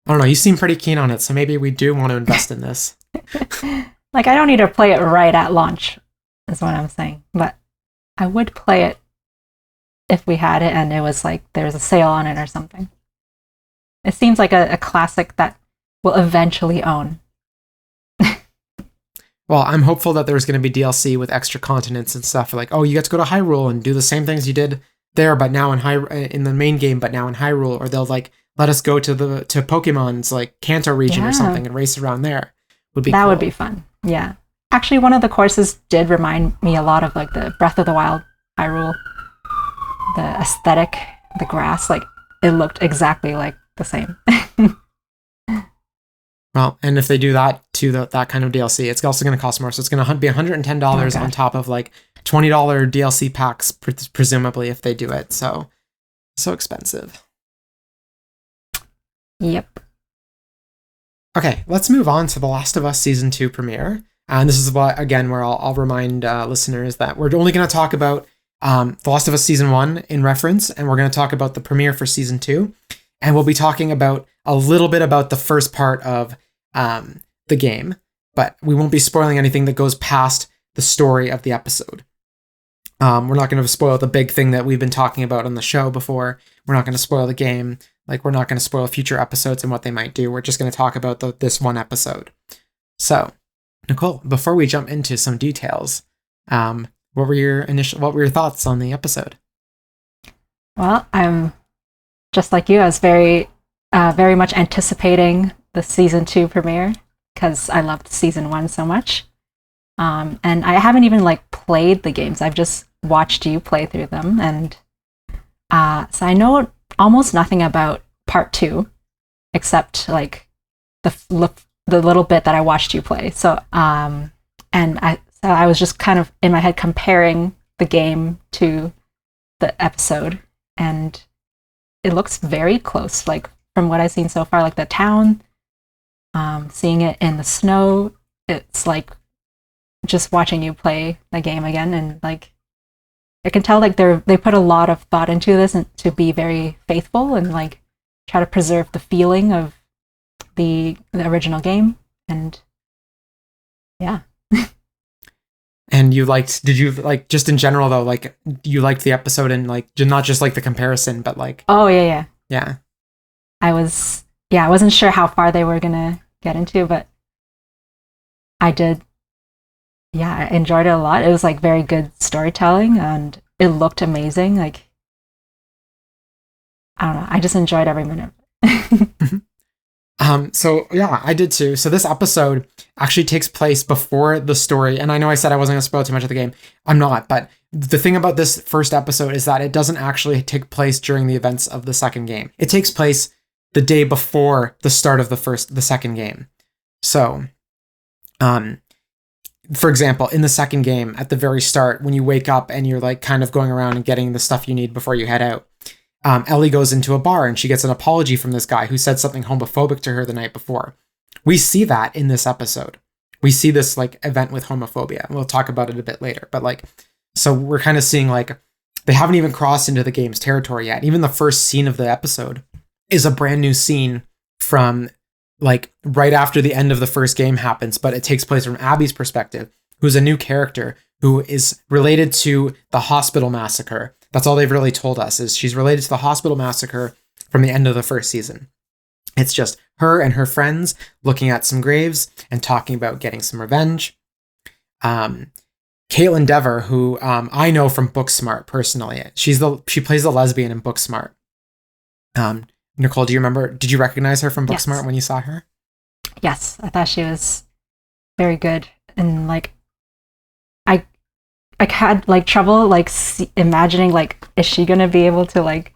I don't know, you seem pretty keen on it, so maybe we do want to invest in this. Like, I don't need to play it right at launch, is what I'm saying. But I would play it if we had it and it was like there was a sale on it or something. It seems like a classic that we'll eventually own. Well, I'm hopeful that there's going to be DLC with extra continents and stuff. Like, oh, you get to go to Hyrule and do the same things you did there, but now in the main game, but now in Hyrule. Or they'll like let us go to Pokemon's like Kanto region or something and race around there. Would be that cool. Would be fun. Yeah, actually, one of the courses did remind me a lot of like the Breath of the Wild Hyrule. The aesthetic, the grass, like it looked exactly like the same. Well, and if they do that to that kind of DLC, it's also going to cost more. So it's going to be $110 on top of like $20 DLC packs, presumably, if they do it. So expensive. Yep. Okay, let's move on to The Last of Us Season 2 premiere. And this is where I'll remind listeners that we're only going to talk about The Last of Us Season 1 in reference, and we're going to talk about the premiere for Season 2. And we'll be talking about a little bit about the first part of the game, but we won't be spoiling anything that goes past the story of the episode. We're not going to spoil the big thing that we've been talking about on the show before. We're not going to spoil the game. Like, we're not going to spoil future episodes and what they might do. We're just going to talk about this one episode. So, Nicole, before we jump into some details, what were your thoughts on the episode? Well, I'm just like you. I was very much anticipating the season 2 premiere because I loved season 1 so much. And I haven't even like played the games. I've just watched you play through them, and so I know almost nothing about part 2, except like the little bit that I watched you play. So I was just kind of in my head comparing the game to the episode, and it looks very close. Like from what I've seen so far, like the town, seeing it in the snow, it's like just watching you play the game again, and like I can tell like they put a lot of thought into this and to be very faithful and like try to preserve the feeling of the original game. And yeah. And did you like, just in general though, like you liked the episode and like not just like the comparison, but like oh yeah I wasn't sure how far they were gonna get into, but I did. Yeah, I enjoyed it a lot. It was like very good storytelling, and it looked amazing. Like, I don't know, I just enjoyed every minute. So yeah, I did too. So this episode actually takes place before the story, and I know I said I wasn't going to spoil too much of the game. I'm not, but the thing about this first episode is that it doesn't actually take place during the events of the second game. It takes place the day before the start of the second game. So, for example, in the second game, at the very start, when you wake up and you're like kind of going around and getting the stuff you need before you head out, Ellie goes into a bar and she gets an apology from this guy who said something homophobic to her the night before. We see that in this episode. We see this like event with homophobia. We'll talk about it a bit later, but like, so we're kind of seeing like they haven't even crossed into the game's territory yet. Even the first scene of the episode is a brand new scene from like right after the end of the first game happens, but it takes place from Abby's perspective, who's a new character who is related to the hospital massacre. That's all they've really told us, is she's related to the hospital massacre from the end of the first season. It's just her and her friends looking at some graves and talking about getting some revenge. Caitlin Dever, who I know from Booksmart personally, she plays the lesbian in Booksmart. Nicole, did you recognize her from Booksmart Yes. when you saw her? Yes, I thought she was very good, and like I had like trouble like imagining like, is she gonna be able to like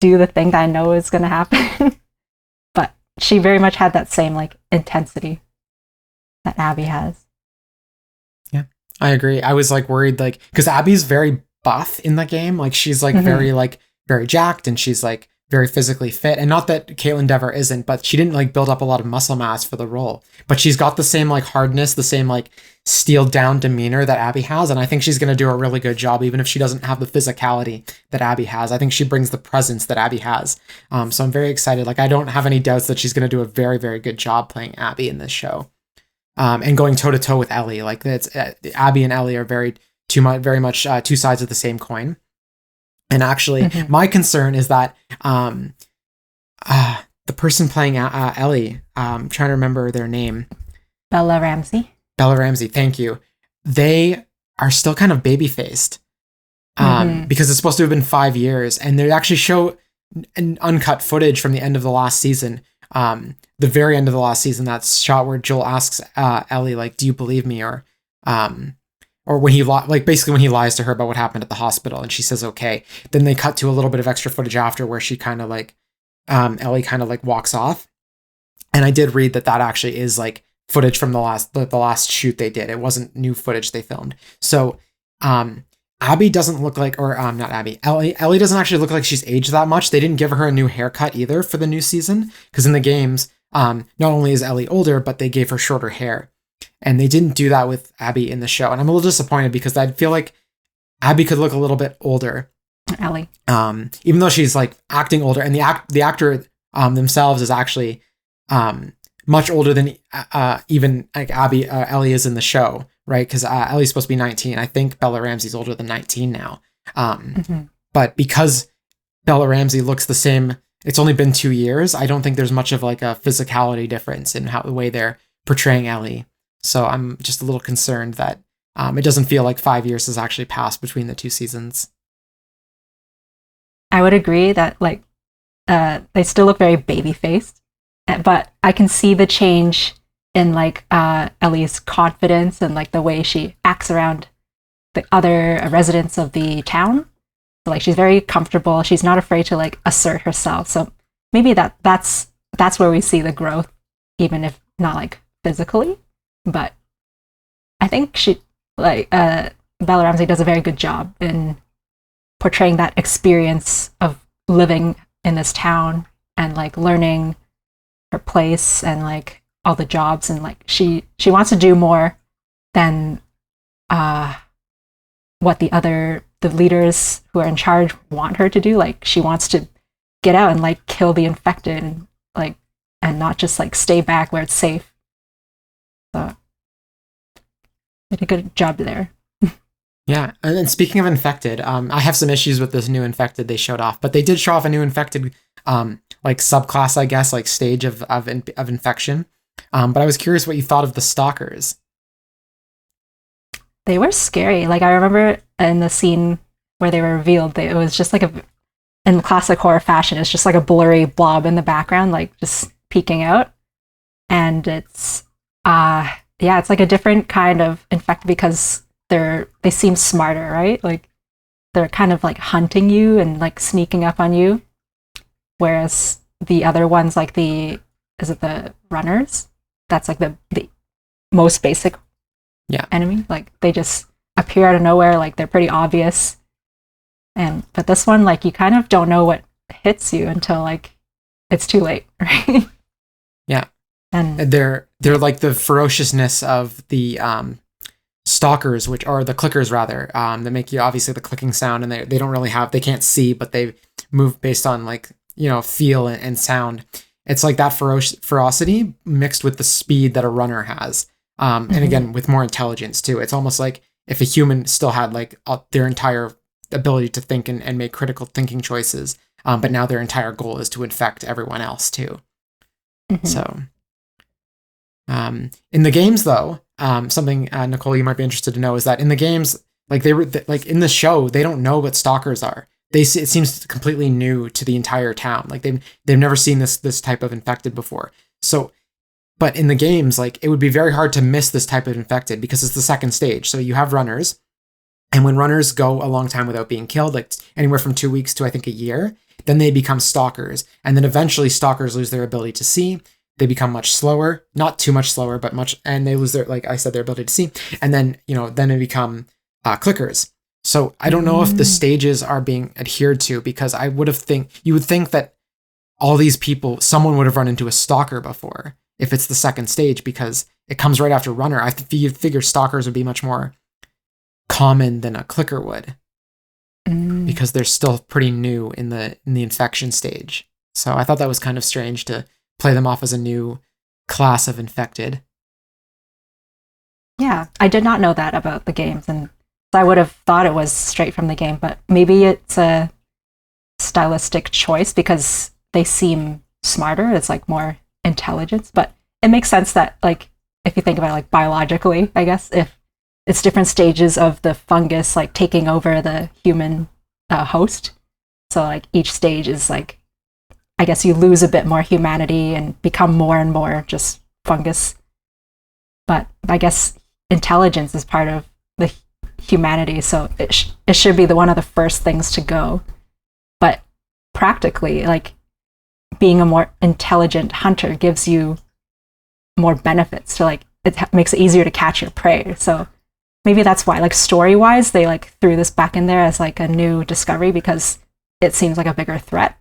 do the thing that I know is gonna happen? But she very much had that same like intensity that Abby has. Yeah, I agree. I was like worried, like, because Abby's very buff in the game. Like she's like very jacked, and she's like very physically fit. And not that Caitlin Dever isn't, but she didn't like build up a lot of muscle mass for the role. But she's got the same like hardness, the same like steeled down demeanor that Abby has. And I think she's going to do a really good job, even if she doesn't have the physicality that Abby has. I think she brings the presence that Abby has. So I'm very excited. Like I don't have any doubts that she's going to do a very, very good job playing Abby in this show. And going toe to toe with Ellie. Like it's Abby and Ellie are very much two sides of the same coin. And actually, my concern is that the person playing Ellie, I'm trying to remember their name. Bella Ramsey, thank you. They are still kind of baby-faced because it's supposed to have been 5 years. And they actually show an uncut footage from the end of the last season, the very end of the last season, that shot where Joel asks Ellie, like, do you believe me? Or when he basically when he lies to her about what happened at the hospital, and she says okay. Then they cut to a little bit of extra footage after where she kind of like Ellie kind of like walks off, And I did read that actually is like footage from the last shoot they did. It wasn't new footage they filmed. So Abby doesn't look like, or not Abby, Ellie doesn't actually look like she's aged that much. They didn't give her a new haircut either for the new season, because in the games, not only is Ellie older, but they gave her shorter hair. And they didn't do that with Abby in the show. And I'm a little disappointed because I feel like Abby could look a little bit older. Ellie. Even though she's like acting older, and the actor themselves is actually much older than even like Ellie is in the show, right? Because Ellie's supposed to be 19. I think Bella Ramsey's older than 19 now. But because Bella Ramsey looks the same, it's only been 2 years. I don't think there's much of like a physicality difference in the way they're portraying Ellie. So I'm just a little concerned that it doesn't feel like 5 years has actually passed between the two seasons. I would agree that like they still look very baby-faced, but I can see the change in like Ellie's confidence and like the way she acts around the other residents of the town. So, like she's very comfortable. She's not afraid to like assert herself. So maybe that's where we see the growth, even if not like physically. But I think she like Bella Ramsey does a very good job in portraying that experience of living in this town and like learning her place and like all the jobs, and like she wants to do more than what the leaders who are in charge want her to do. Like she wants to get out and like kill the infected and like and not just like stay back where it's safe. So did a good job there. Yeah, and then speaking of infected, I have some issues with this new infected they showed off, but they did show off a new infected, like subclass, I guess, like stage of infection. But I was curious what you thought of the stalkers. They were scary. Like I remember in the scene where they were revealed, it was just like in classic horror fashion, it's just like a blurry blob in the background, like just peeking out, and it's it's like a different kind of infected because they seem smarter, right? Like they're kind of like hunting you and like sneaking up on you, whereas the other ones, like the runners, that's like the most basic enemy. Like they just appear out of nowhere, like they're pretty obvious. But this one, like you kind of don't know what hits you until like it's too late, right? Yeah. And they're like the ferociousness of the stalkers, which are the clickers rather, that make you obviously the clicking sound, and they don't really they can't see, but they move based on like, feel and sound. It's like that ferocity mixed with the speed that a runner has. And again, with more intelligence too. It's almost like if a human still had like their entire ability to think and make critical thinking choices, but now their entire goal is to infect everyone else too. So in the games though, something Nicole, you might be interested to know is that in the games, like like in the show, they don't know what stalkers are. It seems completely new to the entire town. Like they've never seen this type of infected before. So, but in the games, like it would be very hard to miss this type of infected because it's the second stage. So you have runners, and when runners go a long time without being killed, like anywhere from 2 weeks to I think a year, then they become stalkers, and then eventually stalkers lose their ability to see. They become much slower, not too much slower, but much, and they lose their, like I said, their ability to see. And then, then they become clickers. So I don't know if the stages are being adhered to, because you would think that all these people, someone would have run into a stalker before if it's the second stage, because it comes right after runner. You'd figure stalkers would be much more common than a clicker would, because they're still pretty new in the infection stage. So I thought that was kind of strange to play them off as a new class of infected. Yeah, I did not know that about the games, and I would have thought it was straight from the game, but maybe it's a stylistic choice because they seem smarter. It's like more intelligence, but it makes sense that, like, if you think about it, like biologically, I guess, if it's different stages of the fungus like taking over the human host. So like each stage is like, I guess you lose a bit more humanity and become more and more just fungus. But I guess intelligence is part of the humanity, so it should be one of the first things to go. But practically, like being a more intelligent hunter gives you more benefits to like makes it easier to catch your prey. So maybe that's why, like story wise, they like threw this back in there as like a new discovery because it seems like a bigger threat.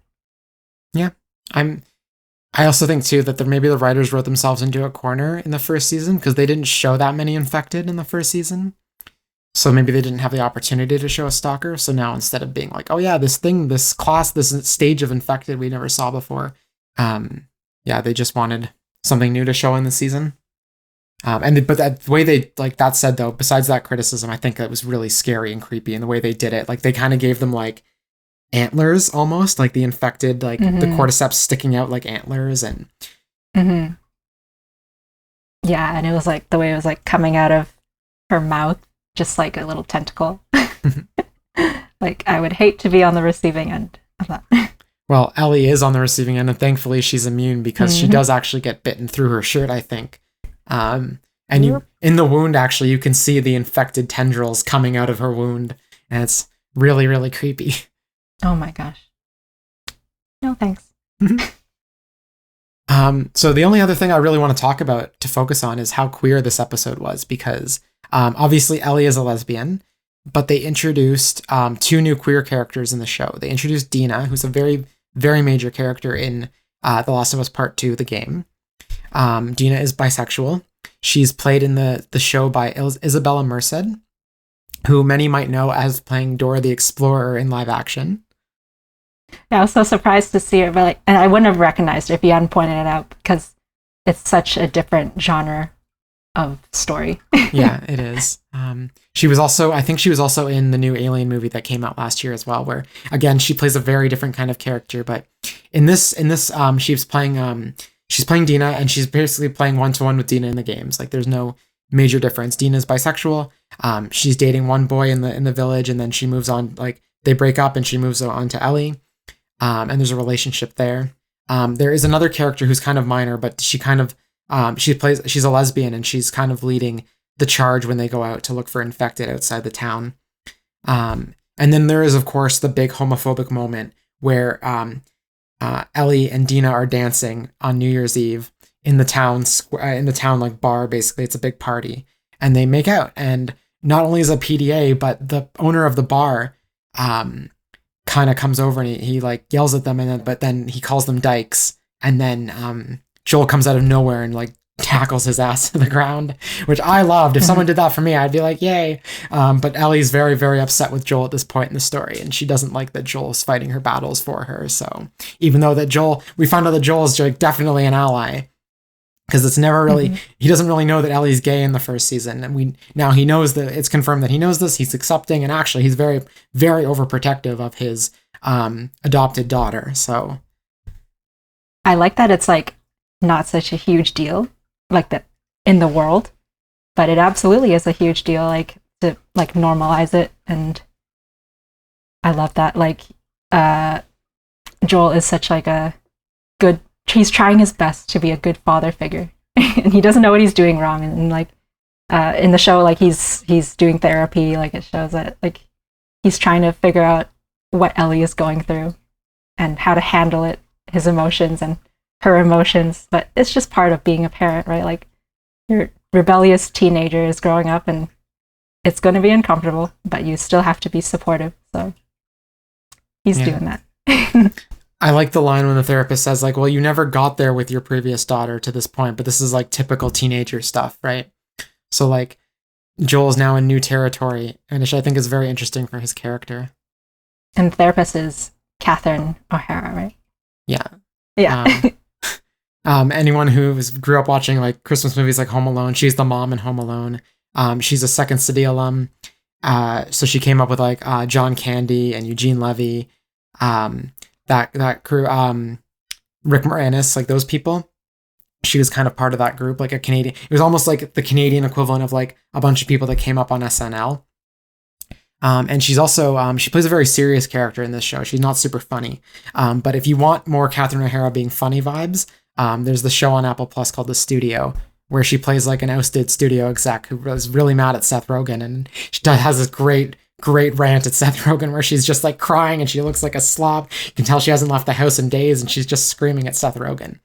Yeah, I also think too that maybe the writers wrote themselves into a corner in the first season because they didn't show that many infected in the first season. So maybe they didn't have the opportunity to show a stalker. So now instead of being like, oh yeah, this thing, this class, this stage of infected we never saw before. Yeah, they just wanted something new to show in the season. But the way they, like, that said though, besides that criticism, I think that was really scary and creepy in the way they did it. Like they kind of gave them like antlers almost, like the infected, like the cordyceps sticking out like antlers and. Yeah, and it was like the way it was like coming out of her mouth, just like a little tentacle. Like I would hate to be on the receiving end of that. Well, Ellie is on the receiving end, and thankfully she's immune because she does actually get bitten through her shirt, I think. And you in the wound, actually, you can see the infected tendrils coming out of her wound, and it's really, really creepy. Oh my gosh. No, thanks. So the only other thing I really want to talk about to focus on is how queer this episode was, because obviously Ellie is a lesbian, but they introduced 2 new queer characters in the show. They introduced Dina, who's a very, very major character in The Last of Us Part 2, the game. Dina is bisexual. She's played in the show by Isabella Merced, who many might know as playing Dora the Explorer in live action. Yeah, I was so surprised to see her, but like, and I wouldn't have recognized her if you hadn't pointed it out because it's such a different genre of story. Yeah, it is. She was also, I think she was also in the new Alien movie that came out last year as well, where again she plays a very different kind of character. But in this, she's playing Dina, and she's basically playing 1-to-1 with Dina in the games. Like there's no major difference. Dina's bisexual. She's dating one boy in the village, and then she moves on. Like they break up, and she moves on to Ellie. And there's a relationship there. There is another character who's kind of minor, but she kind of she's a lesbian, and she's kind of leading the charge when they go out to look for infected outside the town. And then there is, of course, the big homophobic moment where Ellie and Dina are dancing on New Year's Eve in the town like bar. Basically, it's a big party, and they make out. And not only is a PDA, but the owner of the bar kind of comes over and he like yells at them, but then he calls them dykes, and then Joel comes out of nowhere and like tackles his ass to the ground, which I loved. If someone did that for me, I'd be like, yay. But Ellie's very, very upset with Joel at this point in the story, and she doesn't like that Joel's fighting her battles for her. So even though we found out that Joel's like definitely an ally, because it's never really, he doesn't really know that Ellie's gay in the first season, and now he knows that it's confirmed that he knows this. He's accepting, and actually he's very, very overprotective of his adopted daughter. So I like that it's like not such a huge deal like that in the world, but it absolutely is a huge deal, like to like normalize it. And I love that, like Joel is such like a good, he's trying his best to be a good father figure and he doesn't know what he's doing wrong, and like in the show, like he's doing therapy, like it shows that like he's trying to figure out what Ellie is going through and how to handle it, his emotions and her emotions. But it's just part of being a parent, right? Like your rebellious teenager is growing up, and it's going to be uncomfortable, but you still have to be supportive. So he's doing that. I like the line when the therapist says like, well, you never got there with your previous daughter to this point, but this is like typical teenager stuff, right? So like Joel's now in new territory, and which I think is very interesting for his character. And the therapist is Catherine O'Hara, right? Yeah. Yeah. Anyone who grew up watching like Christmas movies like Home Alone, she's the mom in Home Alone. She's a Second City alum. So she came up with like John Candy and Eugene Levy, that crew, Rick Moranis, like those people. She was kind of part of that group, like a Canadian. It was almost like the Canadian equivalent of like a bunch of people that came up on SNL. And she's also, she plays a very serious character in this show. She's not super funny. But if you want more Catherine O'Hara being funny vibes, there's the show on Apple Plus called The Studio, where she plays like an ousted studio exec who was really mad at Seth Rogen. And she has this great rant at Seth Rogen where she's just like crying and she looks like a slob. You can tell she hasn't left the house in days, and she's just screaming at Seth Rogen.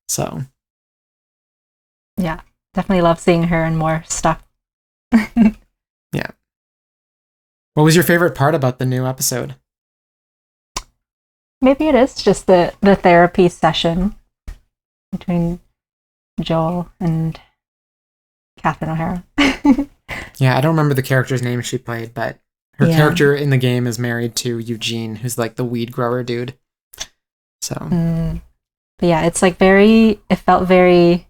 So Yeah, definitely love seeing her in more stuff. Yeah. What was your favorite part about the new episode? Maybe it is just the therapy session between Joel and Catherine O'Hara. Yeah, I don't remember the character's name she played, but her character in the game is married to Eugene, who's like the weed grower dude. So, but yeah, it's like it felt very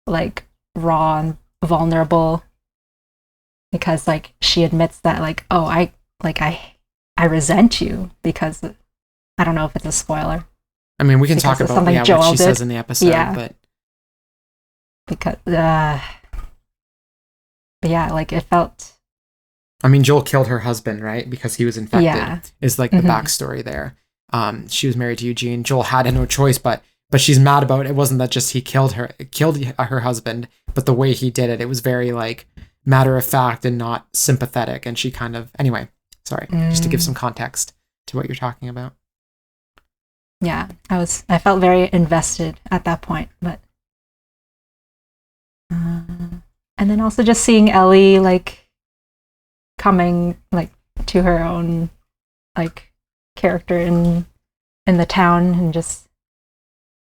like raw and vulnerable because like she admits that like, oh, I resent you because I don't know if it's a spoiler. I mean, we can talk about what she says in the episode, but because but yeah, like it felt. I mean, Joel killed her husband, right? Because he was infected. Yeah. Is like the backstory there. She was married to Eugene. Joel had no choice, but she's mad about it. It wasn't that just he killed her husband, but the way he did it, it was very like matter of fact and not sympathetic. And she kind of, anyway, sorry, just to give some context to what you're talking about. Yeah, I felt very invested at that point, but and then also just seeing Ellie like coming like to her own like character in the town and just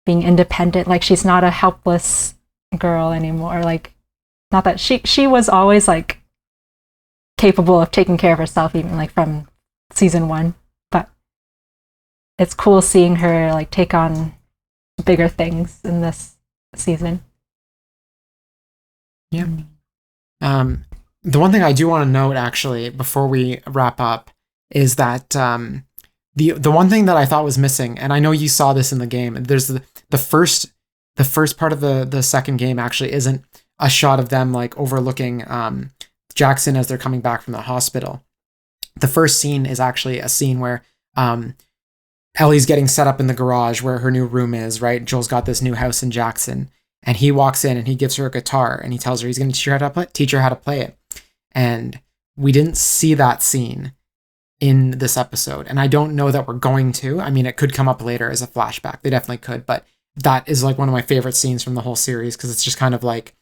being independent, like she's not a helpless girl anymore, like not that she was always like capable of taking care of herself even like from season 1, but it's cool seeing her like take on bigger things in this season. Yeah. The one thing I do want to note, actually, before we wrap up, is that the one thing that I thought was missing, and I know you saw this in the game. There's the first part of the second game actually isn't a shot of them like overlooking Jackson as they're coming back from the hospital. The first scene is actually a scene where Ellie's getting set up in the garage where her new room is. Right, Joel's got this new house in Jackson. And he walks in and he gives her a guitar and he tells her he's going to teach her how to play it. And we didn't see that scene in this episode. And I don't know that we're going to. I mean, it could come up later as a flashback. They definitely could. But that is like one of my favorite scenes from the whole series because it's just kind of like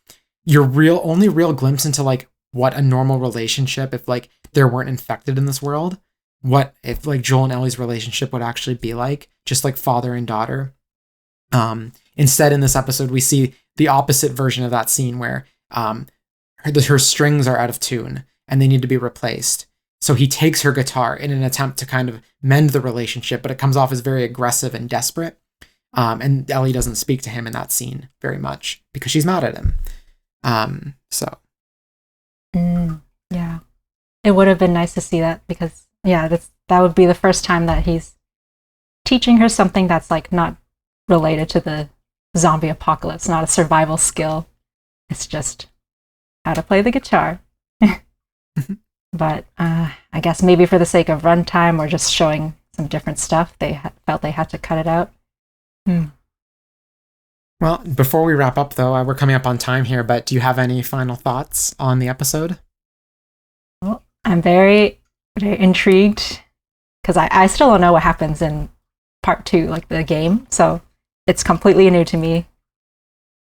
your only real glimpse into like what a normal relationship, if like there weren't infected in this world, what if like Joel and Ellie's relationship would actually be like, just like father and daughter. Instead, in this episode, we see the opposite version of that scene where her strings are out of tune and they need to be replaced. So he takes her guitar in an attempt to kind of mend the relationship, but it comes off as very aggressive and desperate. And Ellie doesn't speak to him in that scene very much because she's mad at him. Yeah, it would have been nice to see that because that would be the first time that he's teaching her something that's like not related to the zombie apocalypse, not a survival skill. It's just how to play the guitar. But I guess maybe for the sake of runtime or just showing some different stuff, they felt they had to cut it out. Well, before we wrap up, though, we're coming up on time here, but do you have any final thoughts on the episode? Well, I'm very, very intrigued because I still don't know what happens in part 2, like the game. So it's completely new to me.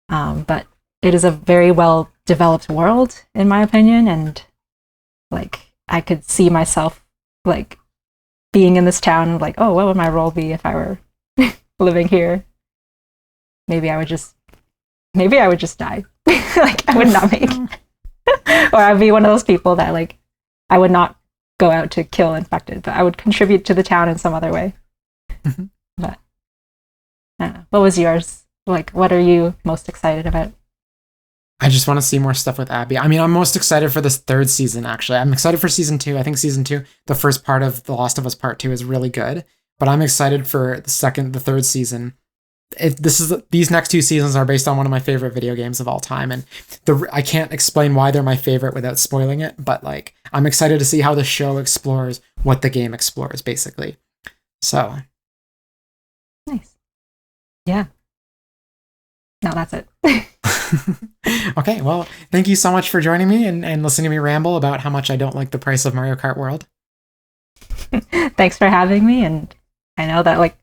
But it is a very well developed world, in my opinion. And like, I could see myself like being in this town, like, oh, what would my role be if I were living here? Maybe I would just die. Like, I would not make, or I'd be one of those people that like, I would not go out to kill infected, but I would contribute to the town in some other way. But I don't know. What was yours? Like, what are you most excited about? I just want to see more stuff with Abby. I mean, I'm most excited for this 3rd season, actually. I'm excited for season 2. I think season 2, the first part of The Last of Us Part 2 is really good, but I'm excited for the 3rd season. These next 2 seasons are based on one of my favorite video games of all time, and I can't explain why they're my favorite without spoiling it, but like, I'm excited to see how the show explores what the game explores, basically. So. Nice. Yeah. No, that's it. Okay, well, thank you so much for joining me and listening to me ramble about how much I don't like the price of Mario Kart World. Thanks for having me, and I know that like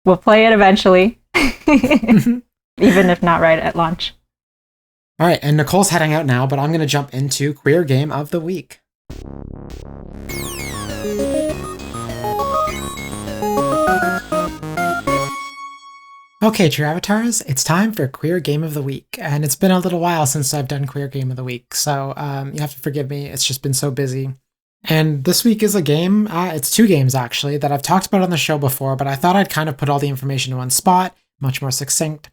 we'll play it eventually, even if not right at launch. All right, and Nicole's heading out now, but I'm going to jump into Queer Game of the Week. Okay, True Avatars, it's time for Queer Game of the Week, and it's been a little while since I've done Queer Game of the Week, so you have to forgive me, it's just been so busy. And this week is a game, it's two games actually, that I've talked about on the show before, but I thought I'd kind of put all the information in one spot, much more succinct,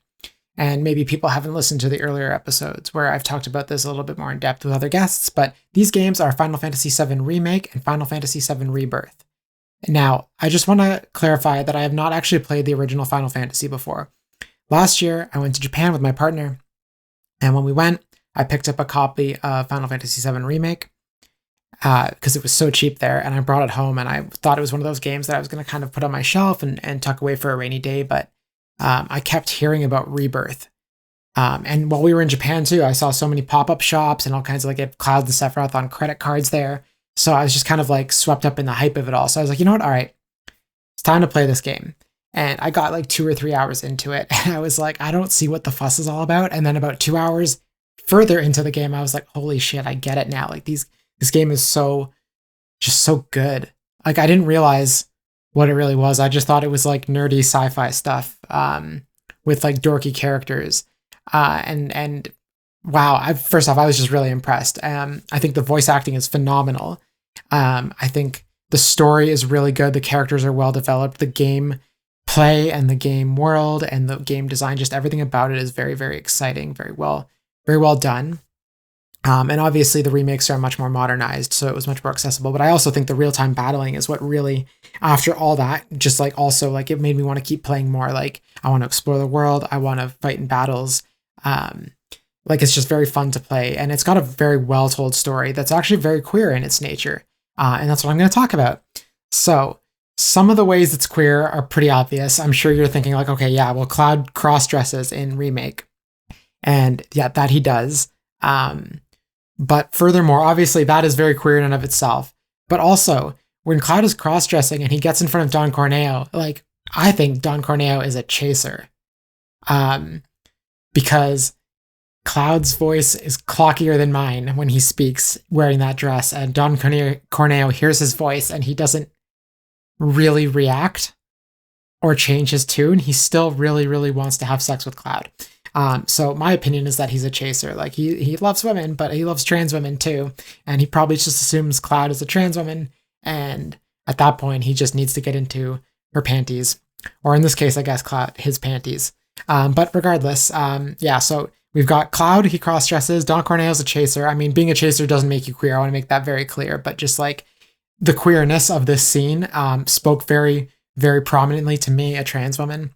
and maybe people haven't listened to the earlier episodes where I've talked about this a little bit more in depth with other guests, but these games are Final Fantasy VII Remake and Final Fantasy VII Rebirth. Now, I just want to clarify that I have not actually played the original Final Fantasy before. Last year, I went to Japan with my partner, and when we went, I picked up a copy of Final Fantasy VII Remake because it was so cheap there, and I brought it home, and I thought it was one of those games that I was going to kind of put on my shelf and tuck away for a rainy day, but I kept hearing about Rebirth. And while we were in Japan too, I saw so many pop-up shops and all kinds of like Cloud and Sephiroth on credit cards there. So I was just kind of like swept up in the hype of it all. So I was like, you know what? All right, it's time to play this game. And I got like 2 or 3 hours into it. And I was like, I don't see what the fuss is all about. And then about 2 hours further into the game, I was like, holy shit, I get it now. Like this game is just so good. Like I didn't realize what it really was. I just thought it was like nerdy sci-fi stuff with like dorky characters. And wow, first off, I was just really impressed. I think the voice acting is phenomenal. I think the story is really good. The characters are well developed. The game play and the game world and the game design, just everything about it is very, very exciting, very well done. And obviously the remakes are much more modernized, so it was much more accessible. But I also think the real-time battling is what really, after all that, just like also like it made me want to keep playing more. Like I want to explore the world. I want to fight in battles. Like it's just very fun to play, and it's got a very well told story that's actually very queer in its nature, and that's what I'm going to talk about. So some of the ways it's queer are pretty obvious. I'm sure you're thinking like, okay, yeah, well, Cloud cross dresses in Remake, and yeah, that he does. But furthermore, obviously that is very queer in and of itself. But also when Cloud is cross dressing and he gets in front of Don Corneo, like I think Don Corneo is a chaser, because Cloud's voice is clockier than mine when he speaks wearing that dress, and Don Corneo hears his voice and he doesn't really react or change his tune. He still really, really wants to have sex with Cloud. So my opinion is that he's a chaser. Like he loves women, but he loves trans women too. And he probably just assumes Cloud is a trans woman. And at that point, he just needs to get into her panties, or in this case, I guess Cloud, his panties. But regardless, yeah, so we've got Cloud, he cross-dresses. Don Corneo's a chaser. I mean, being a chaser doesn't make you queer. I want to make that very clear. But just like the queerness of this scene spoke very, very prominently to me, a trans woman.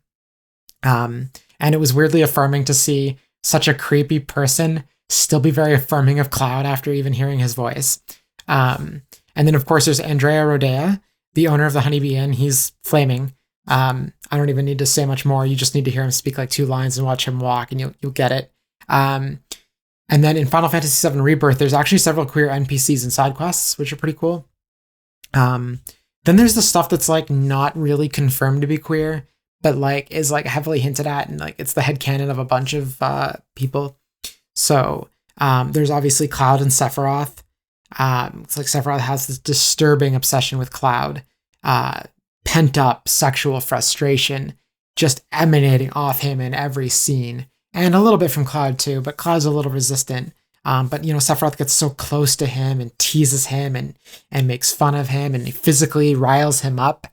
And it was weirdly affirming to see such a creepy person still be very affirming of Cloud after even hearing his voice. And then, of course, there's Andrea Rodea, the owner of the Honeybee Inn. He's flaming. I don't even need to say much more. You just need to hear him speak like 2 lines and watch him walk, and you'll get it. And then in Final Fantasy VII Rebirth, there's actually several queer NPCs and side quests, which are pretty cool. Then there's the stuff that's like not really confirmed to be queer, but like is like heavily hinted at, and like it's the headcanon of a bunch of people. So there's obviously Cloud and Sephiroth. It's like Sephiroth has this disturbing obsession with Cloud, pent up sexual frustration just emanating off him in every scene. And a little bit from Cloud too, but Cloud's a little resistant. But you know, Sephiroth gets so close to him and teases him and makes fun of him, and he physically riles him up.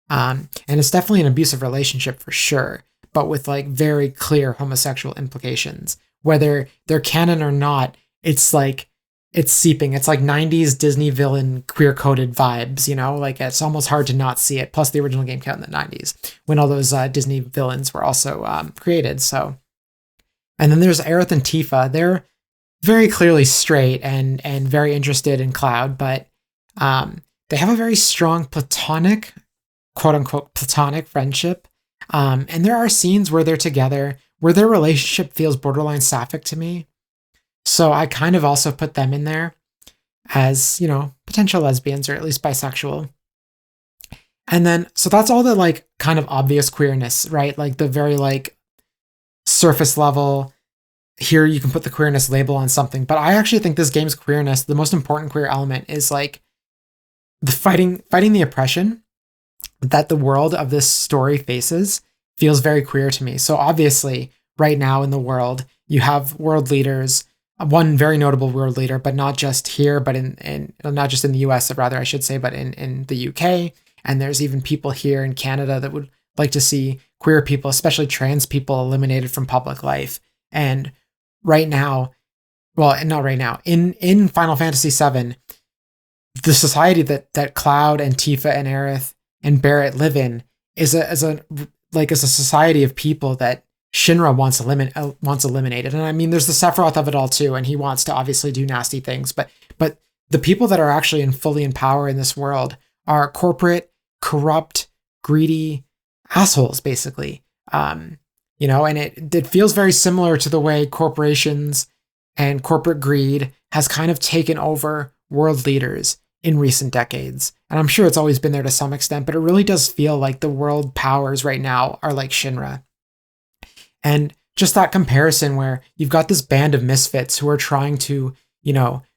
And it's definitely an abusive relationship for sure, but with like very clear homosexual implications. Whether they're canon or not, it's like it's seeping. It's like 90s Disney villain queer coded vibes, you know, like it's almost hard to not see it. Plus the original game came out in the 90s when all those Disney villains were also created. So, and then there's Aerith and Tifa. They're very clearly straight and very interested in Cloud, but they have a very strong platonic, quote unquote, platonic friendship. And there are scenes where they're together, where their relationship feels borderline sapphic to me. So I kind of also put them in there as, you know, potential lesbians or at least bisexual. And then, so that's all the like kind of obvious queerness, right? Like the very like surface level, here you can put the queerness label on something, but I actually think this game's queerness, the most important queer element, is like the fighting the oppression that the world of this story faces feels very queer to me. So obviously, right now in the world, you have world leaders, one very notable world leader, but not just here, but in not just in the US, rather I should say, but in the UK. And there's even people here in Canada that would like to see queer people, especially trans people, eliminated from public life. And right now, well, not right now, in Final Fantasy VII, the society that Cloud and Tifa and Aerith and Barrett live in is a society of people that Shinra wants eliminated. And I mean, there's the Sephiroth of it all too, and he wants to obviously do nasty things, but the people that are actually fully in power in this world are corporate, corrupt, greedy assholes, basically. And it feels very similar to the way corporations and corporate greed has kind of taken over world leaders in recent decades. And I'm sure it's always been there to some extent, but it really does feel like the world powers right now are like Shinra. And just that comparison where you've got this band of misfits who are trying to,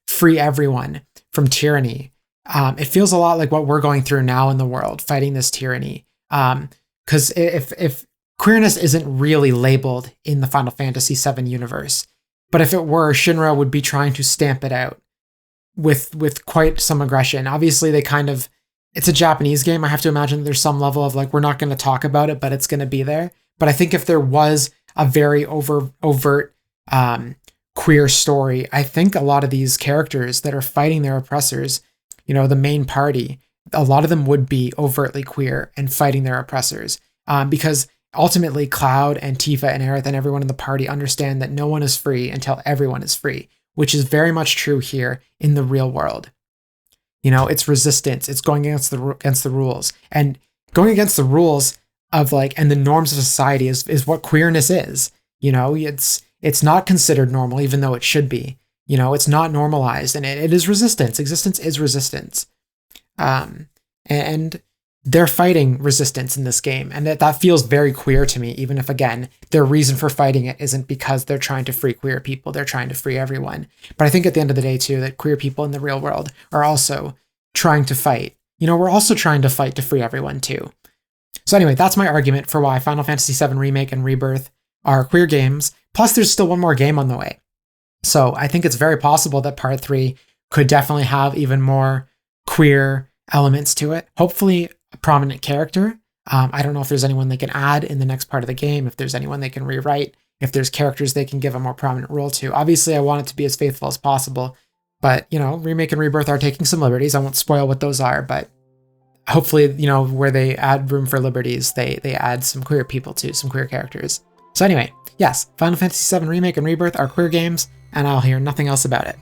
free everyone from tyranny. It feels a lot like what we're going through now in the world, fighting this tyranny. Because if queerness isn't really labeled in the Final Fantasy VII universe, but if it were, Shinra would be trying to stamp it out with quite some aggression. Obviously, it's a Japanese game. I have to imagine there's some level of like, we're not going to talk about it, but it's going to be there. But I think if there was a very overt queer story, I think a lot of these characters that are fighting their oppressors, the main party, a lot of them would be overtly queer and fighting their oppressors. Because ultimately, Cloud and Tifa and Aerith and everyone in the party understand that no one is free until everyone is free, which is very much true here in the real world. It's resistance. It's going against the rules, and going against the rules of and the norms of society is what queerness is. It's not considered normal, even though it should be. It's not normalized, and it is resistance. Existence is resistance. And they're fighting resistance in this game, and that feels very queer to me, even if, again, their reason for fighting it isn't because they're trying to free queer people. They're trying to free everyone. But I think at the end of the day, too, that queer people in the real world are also trying to fight. We're also trying to fight to free everyone, too. So anyway, that's my argument for why Final Fantasy VII Remake and Rebirth are queer games. Plus, there's still one more game on the way. So I think it's very possible that Part 3 could definitely have even more queer elements to it. Hopefully, a prominent character. I don't know if there's anyone they can add in the next part of the game, if there's anyone they can rewrite, if there's characters they can give a more prominent role to. Obviously, I want it to be as faithful as possible, but, Remake and Rebirth are taking some liberties. I won't spoil what those are, but hopefully, where they add room for liberties, they add some queer people too, some queer characters. So anyway, yes, Final Fantasy VII Remake and Rebirth are queer games, and I'll hear nothing else about it.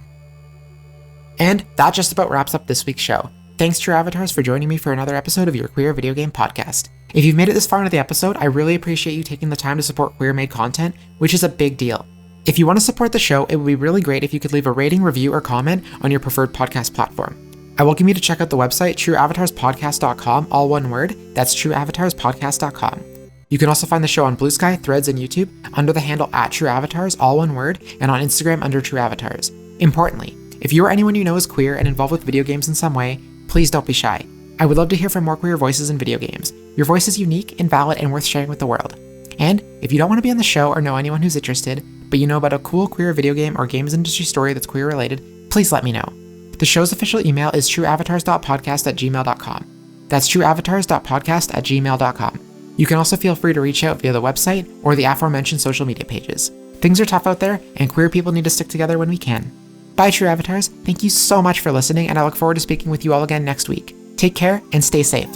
And that just about wraps up this week's show. Thanks, True Avatars, for joining me for another episode of your Queer Video Game Podcast. If you've made it this far into the episode, I really appreciate you taking the time to support queer-made content, which is a big deal. If you want to support the show, it would be really great if you could leave a rating, review, or comment on your preferred podcast platform. I welcome you to check out the website, trueavatarspodcast.com, all one word. That's trueavatarspodcast.com. You can also find the show on Blue Sky, Threads, and YouTube under the handle @TrueAvatars, all one word, and on Instagram under TrueAvatars. Importantly, if you or anyone you know is queer and involved with video games in some way, please don't be shy. I would love to hear from more queer voices in video games. Your voice is unique and valid and worth sharing with the world. And if you don't want to be on the show or know anyone who's interested, but you know about a cool queer video game or games industry story that's queer related, please let me know. The show's official email is trueavatars.podcast@gmail.com. That's trueavatars.podcast@gmail.com. You can also feel free to reach out via the website or the aforementioned social media pages. Things are tough out there, and queer people need to stick together when we can. Bye, True Avatars. Thank you so much for listening, and I look forward to speaking with you all again next week. Take care and stay safe.